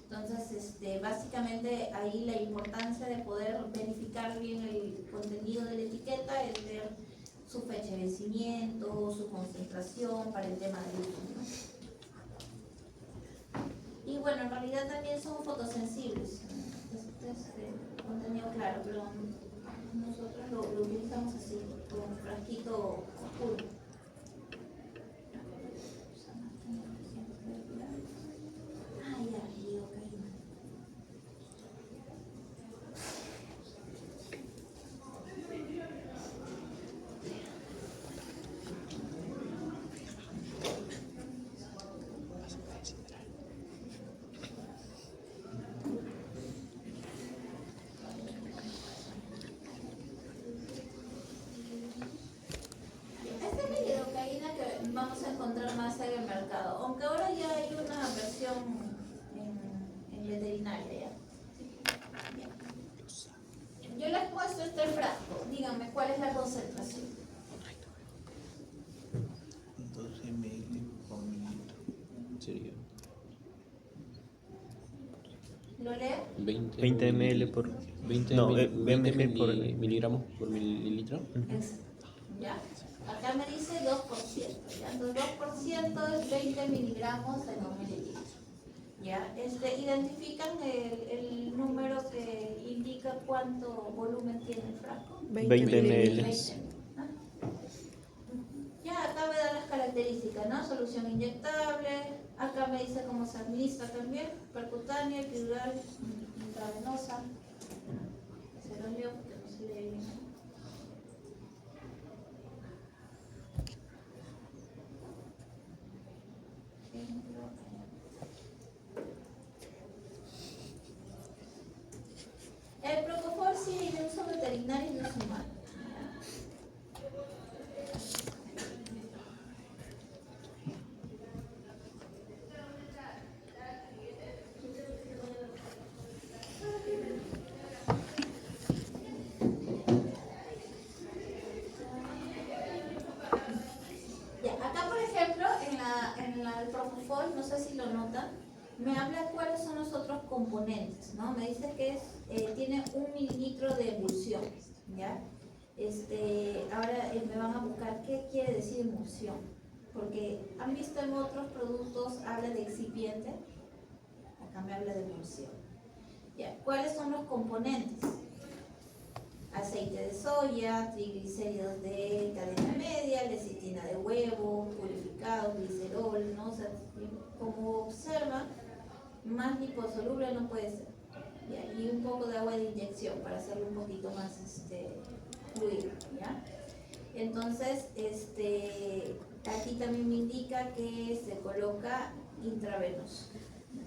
Entonces, básicamente ahí la importancia de poder verificar bien el contenido de la etiqueta es ver su fecha de vencimiento, su concentración para el tema del uso, ¿no? Y bueno, en realidad también son fotosensibles. Este es contenido claro, pero nosotros lo utilizamos así, con un frasquito oscuro. Ah, ya. Vamos a encontrar más en el mercado, aunque ahora ya hay una versión en veterinaria, ¿ya? Yo les he puesto este frasco, díganme cuál es la concentración. 12 ml por mililitro. Sería ¿Lo leo? 20 ml por... 20 No, ml por... miligramos por mililitro. Exacto. ¿Ya? Acá me dice 2%, ¿ya? Entonces 2% es 20 miligramos en un mililitro, ¿ya? Identifican el número que indica cuánto volumen tiene el frasco. 20 ml. 20. ¿Ah? Ya, acá me dan las características, ¿no? Solución inyectable, acá me dice cómo se administra también, percutánea, epidural, intravenosa. Se lo leo porque no se lee bien. El Propofol sí de uso veterinario y de uso humano. Ya, acá por ejemplo, en el Propofol, no sé si lo notan, me habla cuáles son los otros componentes, ¿no? Me dice que tiene 1 mililitro de emulsión, ¿ya? Ahora me van a buscar qué quiere decir emulsión, porque han visto en otros productos habla de excipiente, acá me habla de emulsión. Ya, ¿cuáles son los componentes? Aceite de soya, triglicéridos de cadena media, lecitina de huevo, purificado, glicerol, ¿no? O sea, como observan, más liposoluble no puede ser. ¿Ya? Y un poco de agua de inyección para hacerlo un poquito más fluido, ¿ya? Entonces, aquí también me indica que se coloca intravenoso,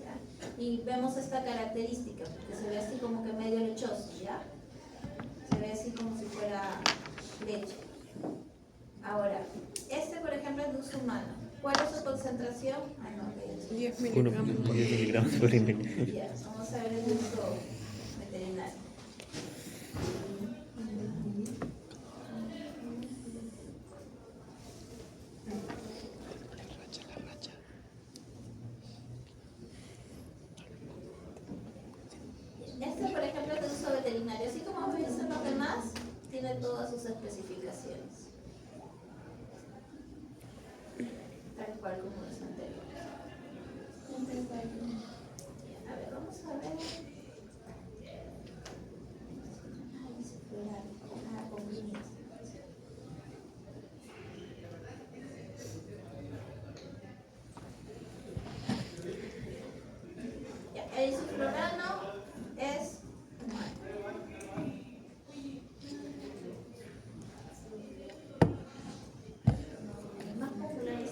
¿ya? Y vemos esta característica, porque se ve así como que medio lechoso, ¿ya? Se ve así como si fuera leche. Ahora, por ejemplo es de uso humano. ¿Cuál es su concentración? Ah, no, de hecho. 10 1 miligramos. 10 miligramos por ml. Ya, vamos a ver el uso veterinario. Por ejemplo, es de uso veterinario. Así como ven los demás, tiene todas sus especificaciones. Tal cual como los anteriores. A ver, vamos a ver. Ay, se fue la combinación. Ya, el isoflurano es el más popular es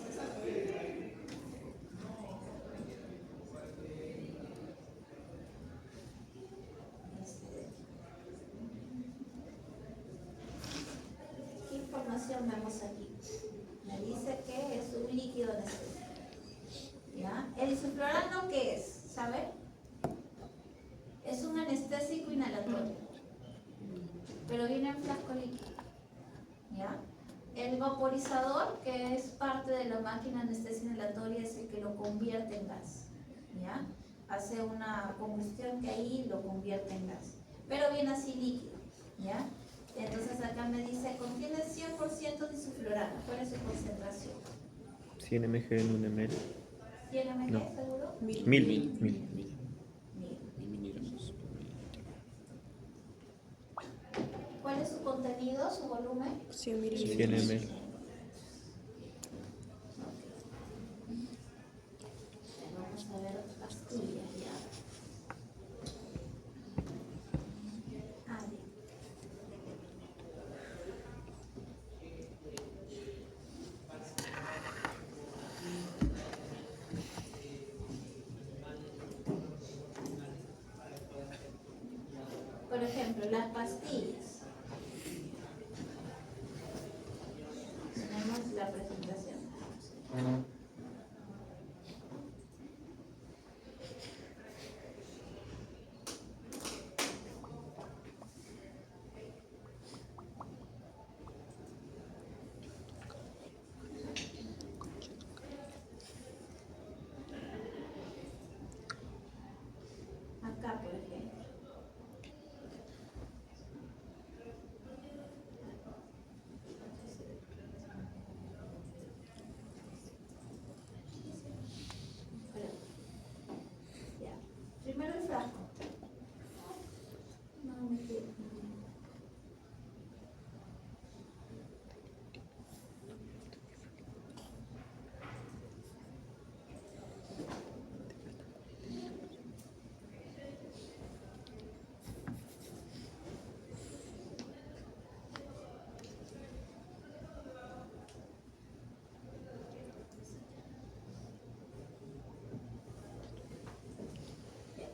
¿Qué información vemos aquí? Me dice que es un líquido anestésico. ¿Ya? ¿El isoflurano qué es? ¿Sabe? Es un anestésico inhalatorio, pero viene en frasco líquido. ¿Ya? El vaporizador, que es parte de la máquina anestesia inhalatoria, es el que lo convierte en gas. ¿Ya? Hace una combustión que ahí lo convierte en gas, pero viene así líquido. ¿Ya? Entonces acá me dice, contiene 100% de isoflurano. ¿Cuál es su concentración? 100 mg en 1 ml. ¿100 mg No. seguro? 1000. Mil. Miligramos por mililitro. ¿Cuál es su contenido, su volumen? 100 mililitros. 100 ml. Vamos a ver pastillas ya. Ah, bien. Por ejemplo, las pastillas. Tenemos la presentación. Acá, por ejemplo. Ya. Primero el frasco. No me quiero.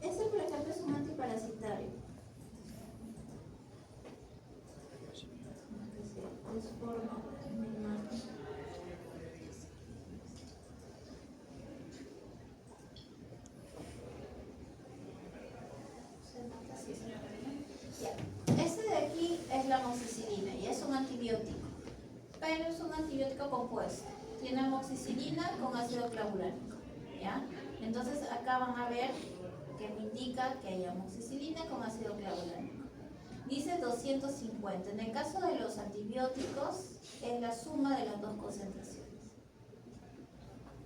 Este, por ejemplo, es un antiparasitario. Es forma ya. Este de aquí es la amoxicilina y es un antibiótico, pero es un antibiótico compuesto. Tiene amoxicilina con ácido clavulánico, ¿ya? Entonces acá van a ver que me indica que hay amoxicilina con ácido clavulánico. Dice 250. En el caso de los antibióticos, es la suma de las dos concentraciones.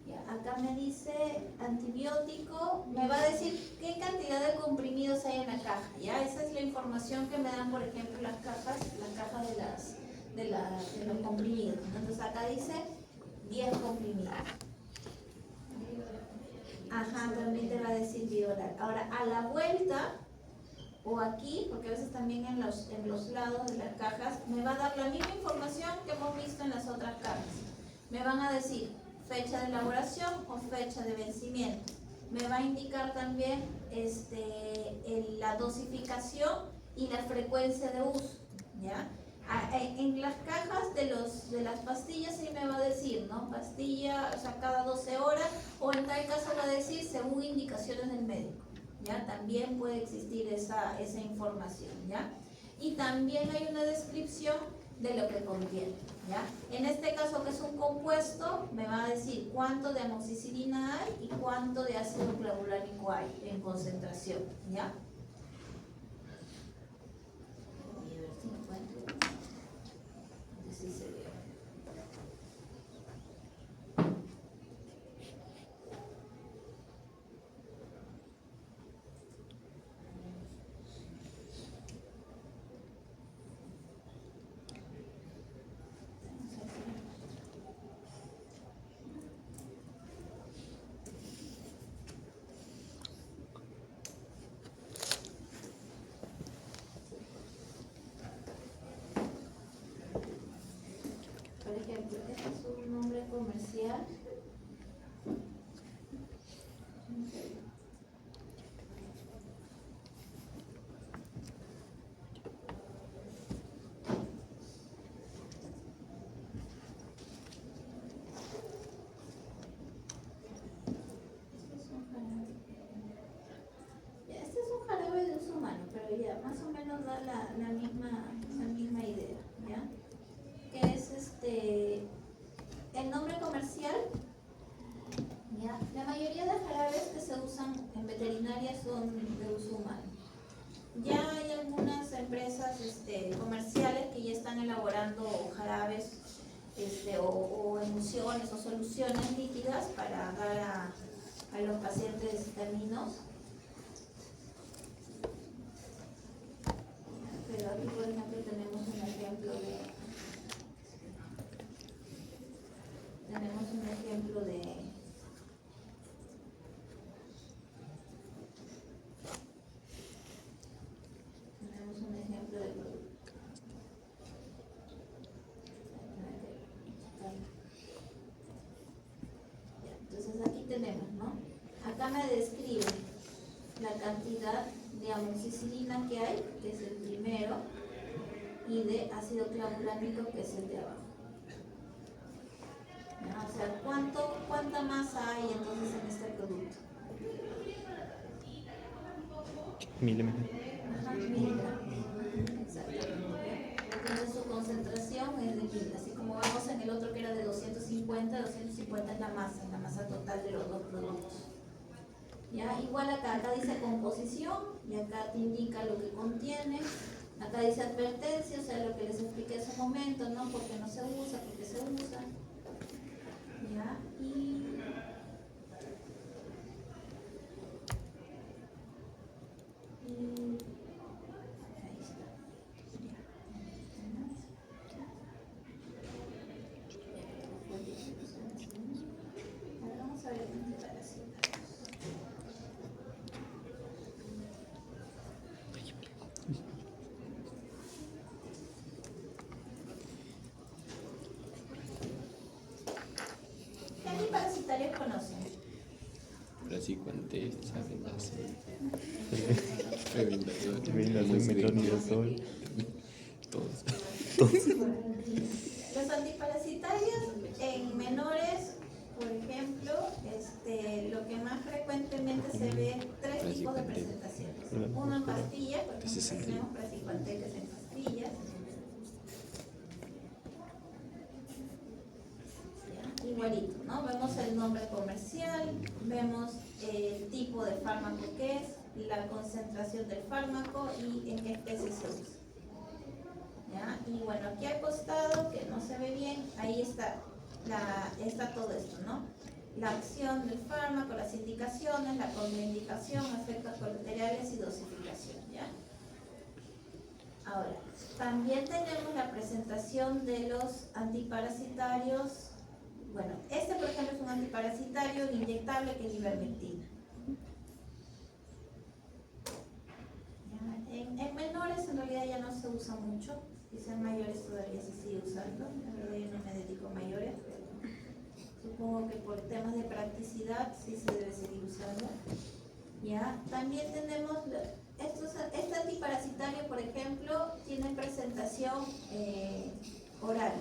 Ya, acá me dice antibiótico, me va a decir qué cantidad de comprimidos hay en la caja. Ya, esa es la información que me dan, por ejemplo, las cajas de los comprimidos. Entonces acá dice 10 comprimidos. Ajá, también te va a decir bioral. Ahora, a la vuelta, o aquí, porque a veces también en los lados de las cajas, me va a dar la misma información que hemos visto en las otras cajas. Me van a decir fecha de elaboración o fecha de vencimiento. Me va a indicar también la dosificación y la frecuencia de uso, ¿ya? En las cajas de las pastillas sí me va a decir, ¿no? Pastilla, o sea, cada 12 horas, o en tal caso va a decir según indicaciones del médico, ¿ya? También puede existir esa información, ¿ya? Y también hay una descripción de lo que contiene, ¿ya? En este caso, que es un compuesto, me va a decir cuánto de amoxicilina hay y cuánto de ácido clavulánico hay en concentración, ¿ya? Voy a ver si encuentro. Sí se ve. Por ejemplo, este es un nombre comercial. Este es un jarabe de uso humano, pero ya más o menos da la misma idea, ¿ya? Que es el nombre comercial, ¿ya? La mayoría de jarabes que se usan en veterinaria son de uso humano. Ya hay algunas empresas comerciales que ya están elaborando jarabes o emulsiones o soluciones líquidas para dar a los pacientes caninos. Pero aquí, por ejemplo, tenemos un ejemplo de producto. Entonces aquí tenemos, ¿no? Acá me describe la cantidad de amoxicilina que hay, que es el primero, y de ácido clavulánico, que es el de abajo. ¿Ya? O sea, ¿cuánta masa hay entonces en este producto? 1000 mg. Ajá, 1000 gramos. Exactamente. Entonces su concentración es de 1000, así como vemos en el otro que era de 250 es la masa total de los dos productos. ¿Ya? Igual acá dice composición y acá te indica lo que contiene. Acá dice advertencia, o sea, lo que les expliqué hace un momento, ¿no? Porque no se usa, porque se usa. ¿Ya? Y ahí está. Ahora vamos a ver en declaración. ¿Qué antiparasitarios conocen? Braziquantel, Sabendazol, Febendazol, metronidazol. todos. Los antiparasitarios en menores, por ejemplo, lo que más frecuentemente se ve, tres tipos de presentaciones. Uno en pastillas, por ejemplo, tenemos Praziquantel, que es en pastillas. Ya, igualito, ¿no? Vemos el nombre comercial, vemos el tipo de fármaco que es, la concentración del fármaco y en qué especie se usa. Y bueno, aquí al costado, que no se ve bien, ahí está, está todo esto, ¿no? La acción del fármaco, las indicaciones, la contraindicación, efectos colaterales y dosificación, ¿ya? Ahora, también tenemos la presentación de los antiparasitarios. Bueno, este por ejemplo es un antiparasitario inyectable que es ivermectina. En menores en realidad ya no se usa mucho, quizá en mayores todavía se sigue usando. En realidad yo no me dedico a mayores, pero supongo que por temas de practicidad sí se debe seguir usando. ¿Ya? También tenemos este antiparasitario, por ejemplo, tiene presentación oral.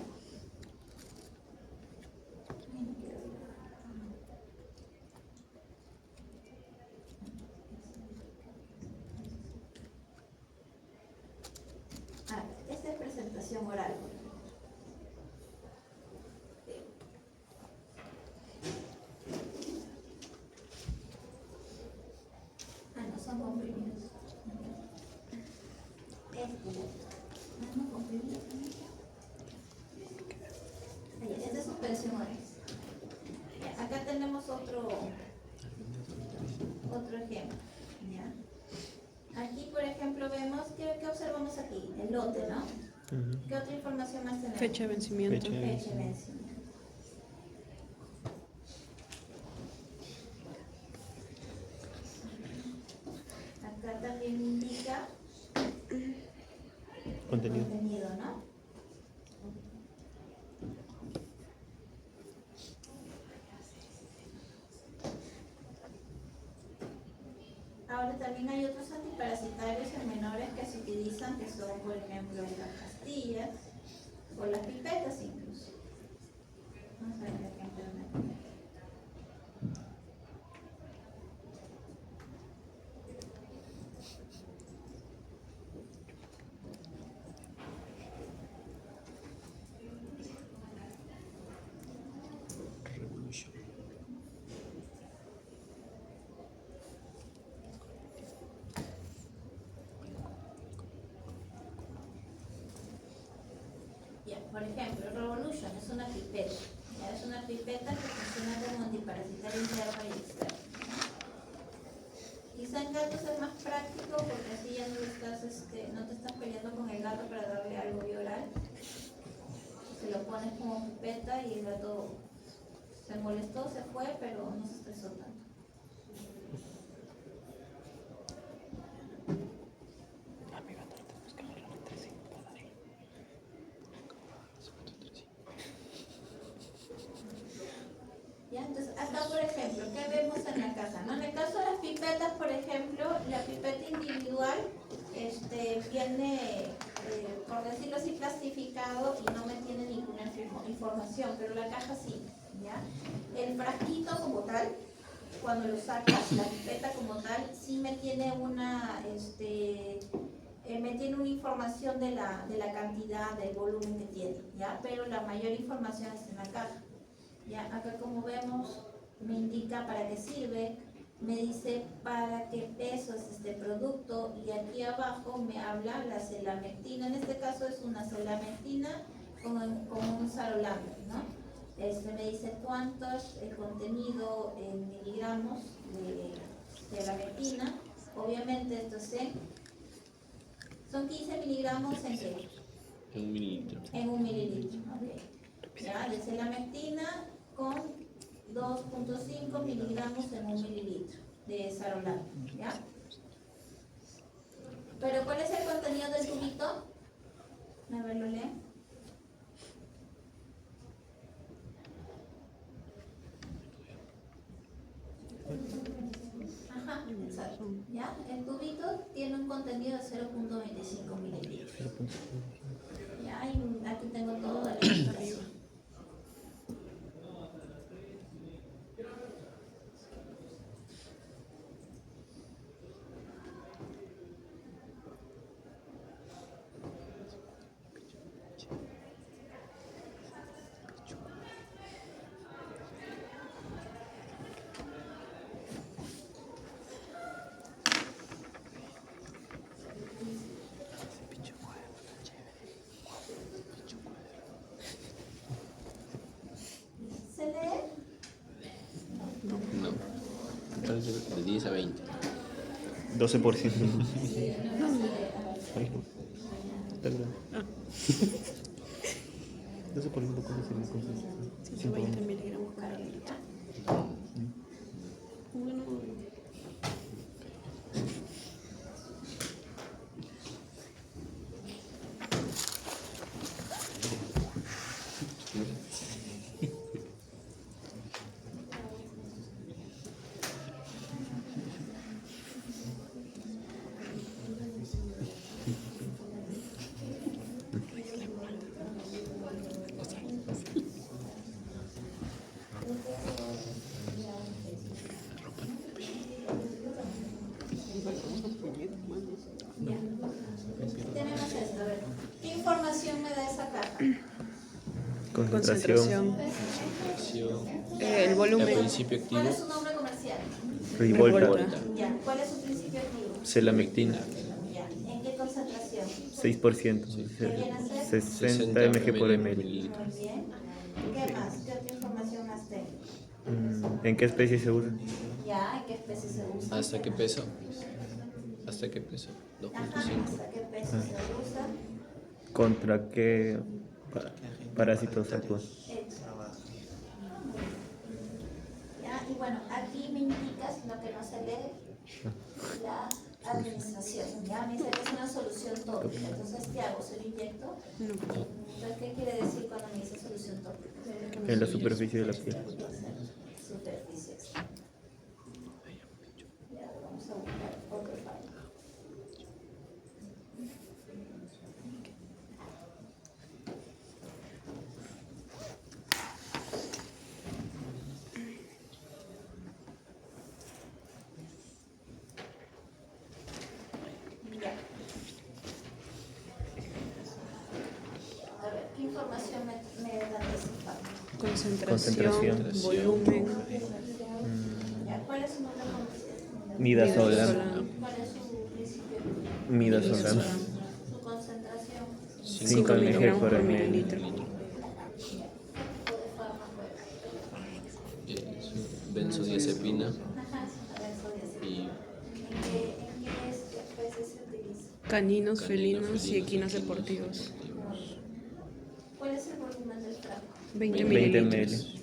Esta es presentación oral. No son comprimidos. No comprimidos. Esta es suspensión oral. Acá tenemos otro ejemplo. ¿Ya? Aquí, por ejemplo, vemos, ¿qué observamos aquí? El lote, ¿no? ¿Qué otra información más tenemos? Fecha de vencimiento. Fecha de vencimiento. Acá también indica contenido, ¿no? Ahora también hay otros antiparasitarios en menores que se utilizan, que son, por ejemplo, las pastillas o las pipetas incluso. Vamos a ver el ejemplo de una pipeta. Revolution. Por ejemplo, Revolution es una pipeta. ¿Ya? Es una pipeta que funciona como antiparasitario interno y externo. Quizá en gatos es más práctico porque así ya no te estás peleando con el gato para darle algo bioral. Se lo pones como pipeta y el gato se molestó, se fue, pero no se estresó tanto. ¿Ya? Entonces, acá por ejemplo, ¿qué vemos en la caja? ¿No? En el caso de las pipetas, por ejemplo, la pipeta individual viene, por decirlo así, plastificado y no me tiene ninguna información, pero la caja sí. ¿Ya? El frasquito como tal, cuando lo sacas, la pipeta como tal, sí me tiene una información de la cantidad, del volumen que tiene, ¿ya? Pero la mayor información está en la caja. ¿Ya? Acá como vemos me indica para qué sirve, me dice para qué peso es este producto y aquí abajo me habla la celamectina, en este caso es una celamectina con un sarolame, ¿no? Me dice cuánto es el contenido en miligramos de celamectina, obviamente esto son 15 miligramos en qué? En 1 mililitro. En 1 mililitro, ok. ¿Ya? De celamectina con 2.5 miligramos en 1 mililitro de sarolano, ¿ya? Pero ¿cuál es el contenido del tubito? A ver, lo leen. Ajá, exacto. ¿Ya? El tubito tiene un contenido de 0.25 mililitros. Ya, y aquí tengo toda la información. de 10 a 20. 12%. Ay, no. Está grande. 12% ¿cómo sería la concentración? 120 miligramos por mililitro. Bueno, Tenemos esto, a ver. ¿Qué información me da esa caja? Concentración. El El volumen. principio activo, ¿Cuál es su nombre comercial? Rivolta. Volta. Ya. ¿Cuál es su principio activo? Celamectina. Ya. ¿En qué concentración? 6%. ¿Qué viene a ser? 60 mg por ml. Muy bien. ¿Qué más? ¿Qué otra información más tengo? ¿En qué especie se usa? Ya. ¿En qué especie se usa? ¿Hasta qué peso? ¿Hasta qué peso? Ajá. 2.5. ¿Hasta qué especie se usa? ¿Contra qué parásitos actúa? Hecho. Ya. Y bueno, aquí me indicas lo que no se lee. La administración. Ya me dice que es una solución tópica. Entonces, ¿qué hago? ¿Se lo inyecto? No. Entonces, ¿qué quiere decir cuando me dice solución tópica? En la superficie de la piel. Superficies. Ya, vamos a buscar otro file. Ya. A ver, ¿qué información me da de ese file? Concentración, volumen, Ya, ¿cuál es su nombre comercial? Midazolam. ¿Cuál es su principio? Midazolam. Su concentración. 5 miligramos por mililitro. ¿Qué tipo de fármaco es? Es benzodiazepina Ajá, a ver, soy así. y ¿En qué especie se utiliza? Caninos, felinos y equinos deportivos. ¿Cuál es el volumen del frasco? 20 20 mililitros. ml.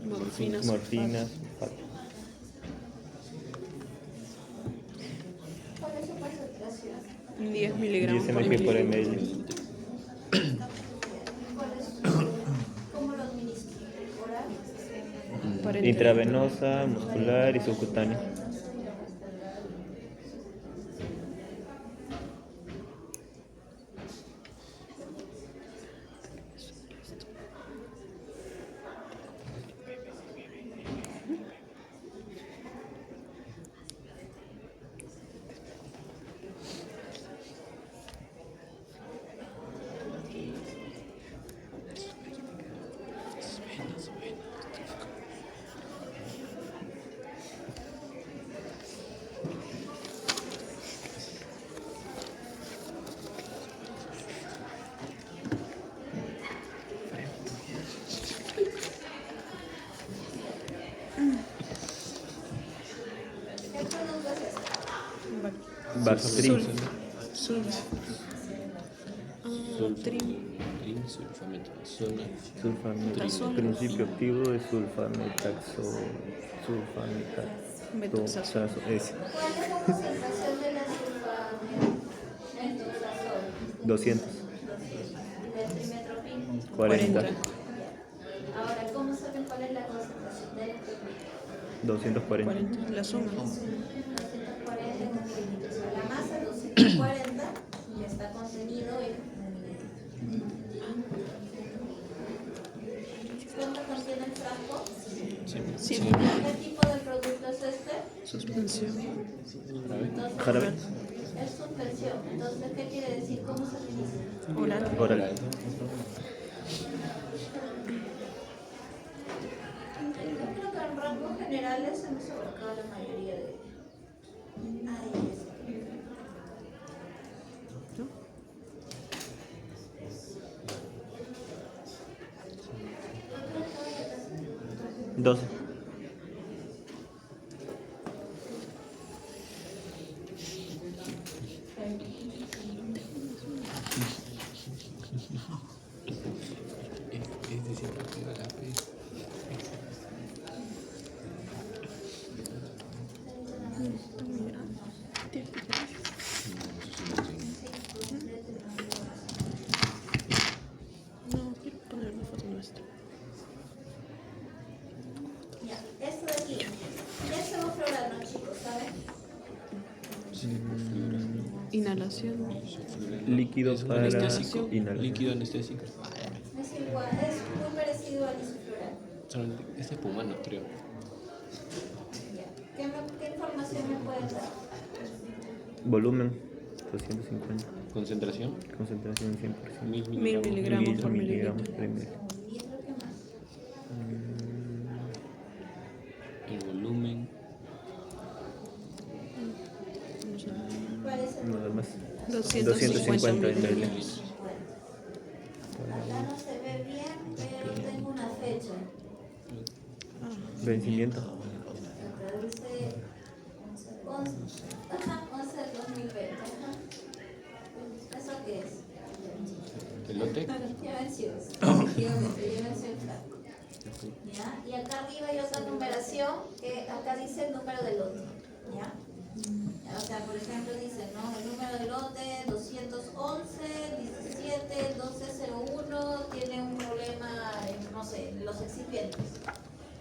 Morfina, Morfina. ¿Cuál es su concentración? 10 miligramos 10 por mg por mililitro. ml. ¿Cuál es cómo lo administro? ¿Oral? Parenteral. Intravenosa, muscular y subcutánea. ¿Qué producto es este? Bactrim. trim, sulfametazona, Sulfametazona. Principio activo de sulfametaxo. Metoxazol. Ese. ¿Cuál es la concentración de la sulfametazol? 200. ¿Y del trimetropin? 40. Ahora, ¿cómo saben cuál es la concentración del trimetropin? 240. 40. La suma. 240 mililitros. La masa 200. frasco? Sí. ¿Qué tipo de producto es este? Suspensión. Entonces, Jarabe. es suspensión. Entonces, ¿qué quiere decir? ¿Cómo se utiliza? Oral. Oral. Yo creo que en rangos generales hemos abarcado la mayoría de... Ahí es. 12. Este siempre pega la P. No, quiero poner una foto nuestra. Ya, esto de aquí. ¿Qué se va a florar, no, chicos? ¿Saben? Inhalación. Líquido Es un para anestésico. inhalación. Líquido anestésico. Es igual, es muy parecido al isofloral. Solamente este es pumano, creo. Ya. ¿Qué información me pueden dar? Volumen 250. Concentración. Concentración 100%. 1000 1000 miligramos por miligramos mililitro. por ml. ¿Litro qué más? El volumen. ¿Cuál es el Nada más. 250 mililitros. mililitros. Acá no se ve bien, pero tengo una fecha. Vencimiento. Acá dice 11 del 2020. Ajá. ¿Eso qué es? Elote. Ya venció. Efectivamente, ya venció el flaco. ¿Ya? Y acá arriba hay otra numeración que acá dice el número de lote. ¿Ya? O sea, por ejemplo, dice, ¿no? El número de lote 211, 17, 1201, tiene un problema, no sé, en los excipientes.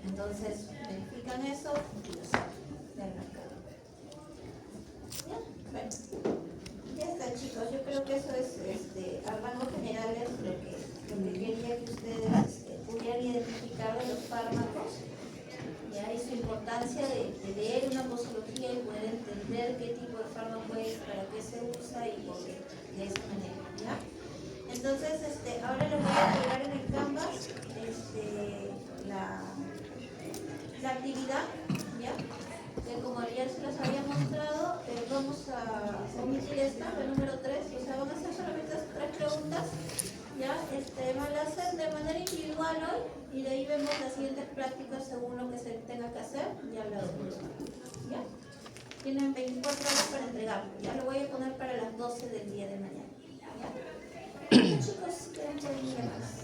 Entonces, verifican eso y lo sacan del mercado. ¿Ya? Bueno. Ya está, chicos. Yo creo que eso es, a rasgos generales, lo que quería que ustedes pudieran identificar de los fármacos. ¿Ya? Y su importancia de leer una posología y poder entender qué tipo de fármaco es, para qué se usa y por qué, de esa manera, ¿ya? Entonces, ahora les voy a pegar en el Canvas la actividad, ¿ya? Que como ayer se las había mostrado, vamos a omitir esta, la número 3, o sea, van a hacer solamente 3 preguntas, ¿ya? Van a hacer de manera individual hoy y de ahí vemos las siguientes prácticas según lo que se tenga que hacer, ya la ¿ya? Tienen 24 horas para entregarlo, ya lo voy a poner para las 12 del día de mañana, ¿ya? Chicos, ¿quieren por más?